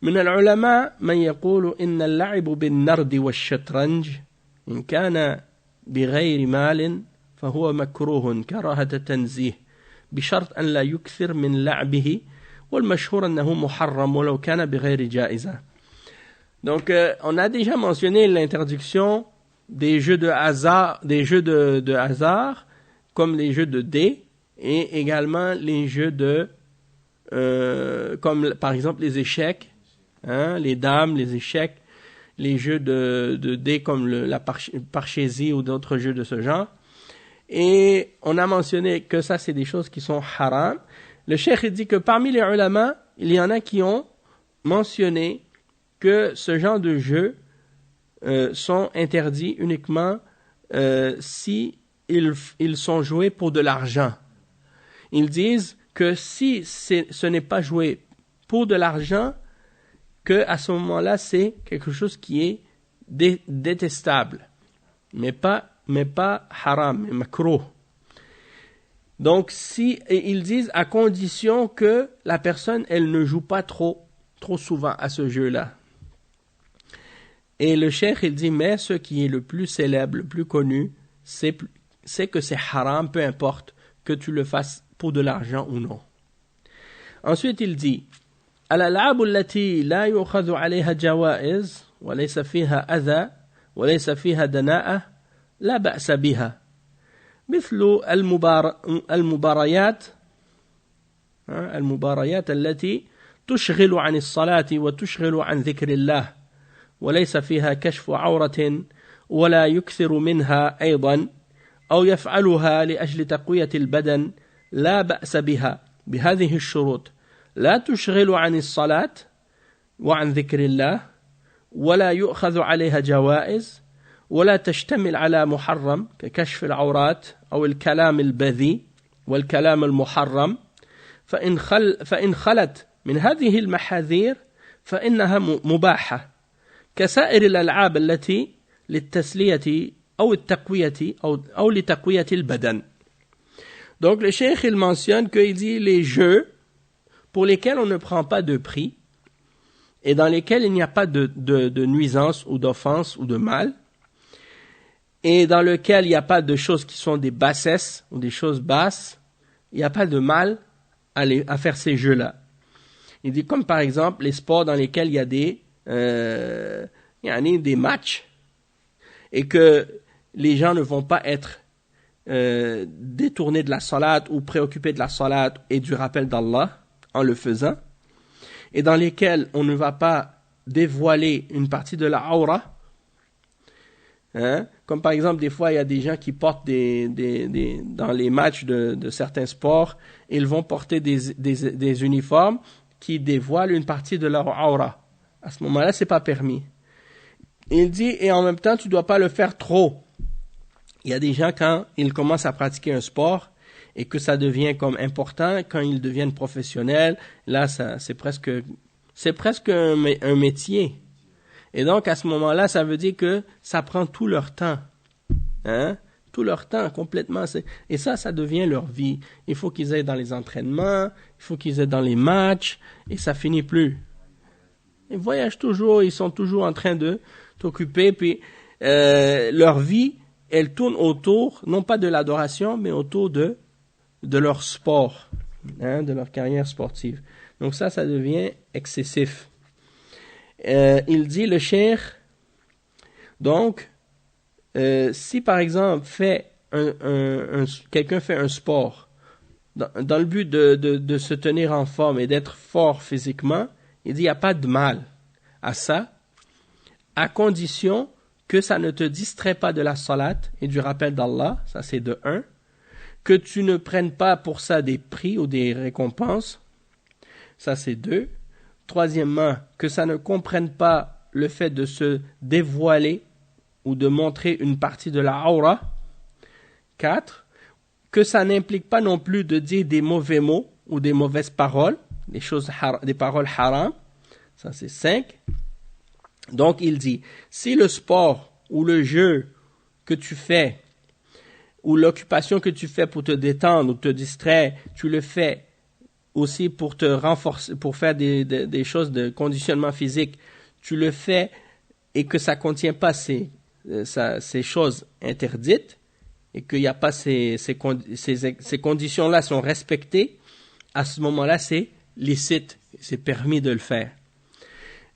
من العلماء من يقول إن اللعب بالنرد والشطرنج إن كان بغير مال فهو مكروه كراهة تنزيه بشرط أن لا يكثر من لعبه والمشهور أنه محرم ولو كان بغير جائزة. Donc on a déjà mentionné l'interdiction des jeux de hasard, de hasard comme les jeux de dés et également les jeux comme par exemple les échecs, les dames, les échecs, les jeux de dés comme la parchésie ou d'autres jeux de ce genre. Et on a mentionné que ça c'est des choses qui sont haram. Le cheikh dit que parmi les ulama, il y en a qui ont mentionné que ce genre de jeux sont interdits uniquement si ils sont joués pour de l'argent. Ils disent que si ce n'est pas joué pour de l'argent, que à ce moment-là c'est quelque chose qui est détestable, mais pas haram, mais makruh. Donc ils disent à condition que la personne elle ne joue pas trop souvent à ce jeu-là. Et le cheikh il dit mais ce qui est le plus célèbre, le plus connu, c'est que c'est haram, peu importe que tu le fasses pour de l'argent ou non. Ensuite il dit الألعاب التي لا يؤخذ عليها جوائز وليس فيها أذى وليس فيها دناءة لا بأس بها مثل المباريات التي تشغل عن الصلاة وتشغل عن ذكر الله وليس فيها كشف عورة ولا يكثر منها أيضا أو يفعلها لأجل تقوية البدن لا بأس بها بهذه الشروط لا تشغل عن الصلاة وعن ذكر الله ولا يؤخذ عليها جوائز ولا تشتمل على محرم ككشف العورات أو الكلام البذيء والكلام المحرم فإن خلت من هذه المحاذير فإنها مباحة كسائر الألعاب التي للتسلية أو التقوية أو لتقوية البدن. Donc le cheikh il mentionne qu'il dit les jeux pour lesquels on ne prend pas de prix et dans lesquels il n'y a pas de nuisance ou d'offense ou de mal et dans lequel il n'y a pas de choses qui sont des bassesses ou des choses basses, il n'y a pas de mal à faire ces jeux-là. Il dit comme par exemple les sports dans lesquels il y a des matchs et que les gens ne vont pas être détournés de la salat ou préoccupés de la salat et du rappel d'Allah en le faisant, et dans lesquels on ne va pas dévoiler une partie de la aura, comme par exemple des fois il y a des gens qui portent dans les matchs de certains sports, ils vont porter des uniformes qui dévoilent une partie de leur aura. À ce moment-là, c'est pas permis. Il dit, et en même temps, tu dois pas le faire trop. Il y a des gens, quand ils commencent à pratiquer un sport et que ça devient comme important, quand ils deviennent professionnels, là, c'est presque un métier. Et donc, à ce moment-là, ça veut dire que ça prend tout leur temps. Tout leur temps, complètement. Et ça devient leur vie. Il faut qu'ils aillent dans les entraînements, il faut qu'ils aillent dans les matchs, et ça finit plus. Ils voyagent toujours, ils sont toujours en train de t'occuper, puis leur vie, elle tourne autour, non pas de l'adoration, mais autour de leur sport, de leur carrière sportive. Donc ça devient excessif. Il dit, le cheikh, donc, si par exemple quelqu'un fait un sport dans le but de se tenir en forme et d'être fort physiquement, il dit il n'y a pas de mal à ça, à condition que ça ne te distrait pas de la salat et du rappel d'Allah, ça c'est de 1, que tu ne prennes pas pour ça des prix ou des récompenses, ça c'est 2, troisièmement, que ça ne comprenne pas le fait de se dévoiler ou de montrer une partie de la aura. 4. Que ça n'implique pas non plus de dire des mauvais mots ou des mauvaises paroles, des paroles haram. Ça c'est 5. Donc il dit, si le sport ou le jeu que tu fais ou l'occupation que tu fais pour te détendre ou te distraire, tu le fais aussi pour te renforcer, pour faire des choses de conditionnement physique, tu le fais et que ça contient pas ces choses interdites et qu'il n'y a pas ces conditions-là sont respectées, à ce moment-là, c'est licite, c'est permis de le faire.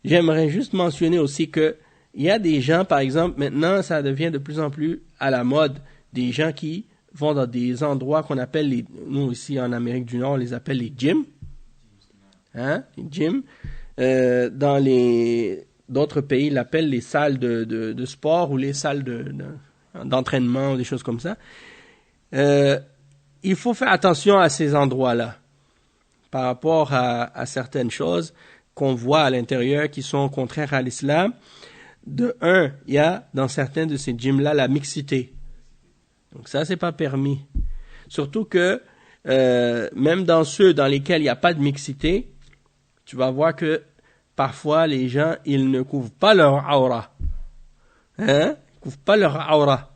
J'aimerais juste mentionner aussi que il y a des gens, par exemple, maintenant, ça devient de plus en plus à la mode, des gens qui vont dans des endroits qu'on appelle, nous ici en Amérique du Nord, on les appelle les gyms. Les gyms. Dans d'autres pays, ils l'appellent les salles de sport ou les salles d'entraînement ou des choses comme ça. Il faut faire attention à ces endroits-là par rapport à certaines choses qu'on voit à l'intérieur qui sont contraires à l'islam. De 1, il y a dans certains de ces gyms-là la mixité. Donc ça, c'est pas permis. Surtout que même dans ceux dans lesquels il n'y a pas de mixité, tu vas voir que parfois les gens, ils ne couvrent pas leur aura. Ils couvrent pas leur aura.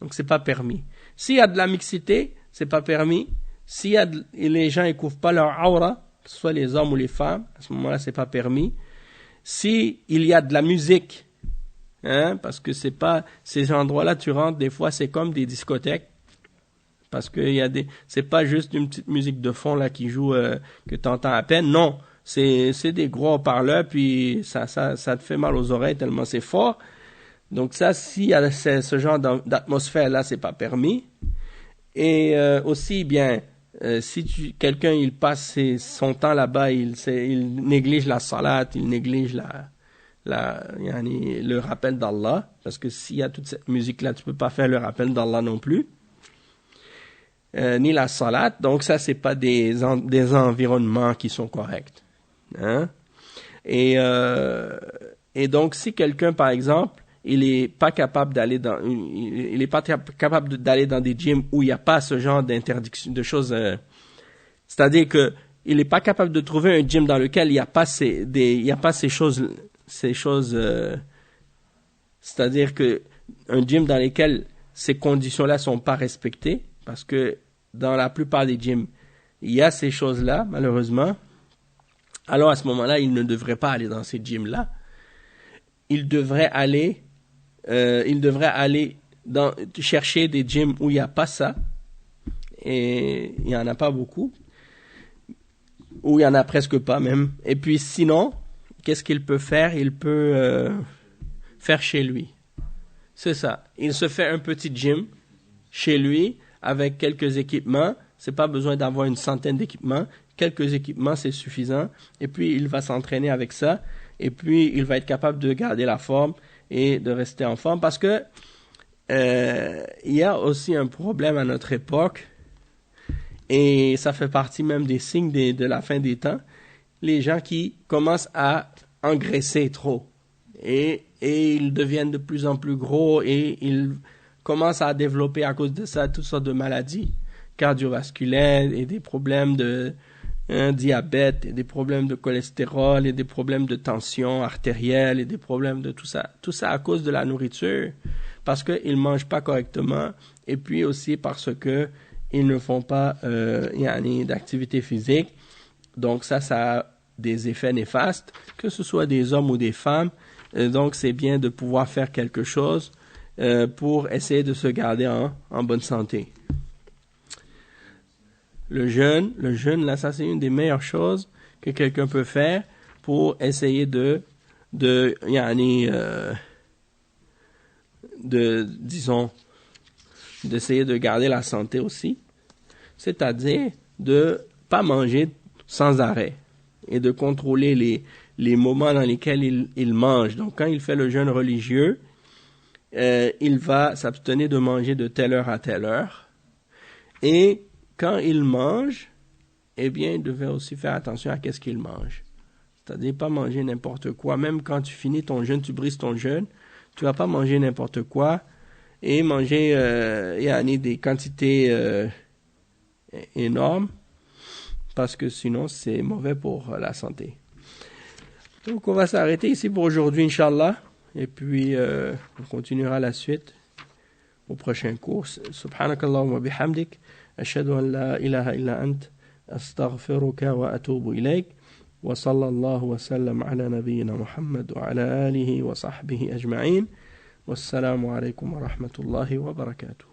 Donc c'est pas permis. S'il y a de la mixité, c'est pas permis. Les gens ne couvrent pas leur aura, que ce soit les hommes ou les femmes, à ce moment-là, c'est pas permis. Si il y a de la musique, parce que c'est pas ces endroits-là, tu rentres des fois, c'est comme des discothèques, parce que c'est pas juste une petite musique de fond là qui joue que t'entends à peine. Non, c'est des gros haut-parleurs, puis ça te fait mal aux oreilles tellement c'est fort. Donc ça, s'il y a ce genre d'atmosphère là, c'est pas permis. Et aussi bien. Si quelqu'un il passe son temps là-bas, il néglige la salat, il néglige le rappel d'Allah, parce que s'il y a toute cette musique-là, tu peux pas faire le rappel d'Allah non plus, ni la salat, donc ça, c'est pas des environnements qui sont corrects. Hein? Et donc, si quelqu'un, par exemple, il est pas capable d'aller dans des gyms où il n'y a pas ce genre d'interdiction, de choses, c'est-à-dire que il n'est pas capable de trouver un gym dans lequel il n'y a pas ces choses, c'est-à-dire que un gym dans lequel ces conditions-là sont pas respectées, parce que dans la plupart des gyms, il y a ces choses-là, malheureusement. Alors à ce moment-là, il ne devrait pas aller dans ces gyms-là. Il devrait aller chercher des gyms où il n'y a pas ça, et il n'y en a pas beaucoup, ou il n'y en a presque pas même. Et puis sinon, qu'est-ce qu'il peut faire? Il peut faire chez lui. C'est ça. Il se fait un petit gym chez lui avec quelques équipements. C'est pas besoin d'avoir une centaine d'équipements. Quelques équipements, c'est suffisant. Et puis, il va s'entraîner avec ça. Et puis, il va être capable de garder la forme et de rester en forme. Parce que il y a aussi un problème à notre époque. Et ça fait partie même des signes de la fin des temps. Les gens qui commencent à engraisser trop. Et ils deviennent de plus en plus gros et ils commencent à développer à cause de ça toutes sortes de maladies cardiovasculaires et des problèmes de diabète et des problèmes de cholestérol et des problèmes de tension artérielle et des problèmes de tout ça. Tout ça à cause de la nourriture parce qu'ils ne mangent pas correctement et puis aussi parce que ils ne font pas d'activité physique. Donc ça a des effets néfastes, que ce soit des hommes ou des femmes. Donc c'est bien de pouvoir faire quelque chose pour essayer de se garder en bonne santé. Le jeûne, là, ça c'est une des meilleures choses que quelqu'un peut faire pour essayer d'essayer de garder la santé aussi. C'est-à-dire de pas manger sans arrêt et de contrôler les moments dans lesquels il mange. Donc, quand il fait le jeûne religieux, il va s'abstenir de manger de telle heure à telle heure. Et quand il mange, eh bien, il devait aussi faire attention à qu'est-ce qu'il mange. C'est-à-dire pas manger n'importe quoi. Même quand tu finis ton jeûne, tu brises ton jeûne, tu vas pas manger n'importe quoi et manger des quantités énormes parce que sinon, c'est mauvais pour la santé. Donc, on va s'arrêter ici pour aujourd'hui, Inch'Allah. Et puis, on continuera la suite au prochain cours. Subhanakallahumma wa bihamdik. Ashhadu an la ilaha illa ant. Astaghfiruka wa atubu ilayk. Wa sallallahu wa sallam ala nabiyyina Muhammad wa ala alihi wa sahbihi ajma'in. Wassalamu alaykum wa rahmatullahi wa barakatuh.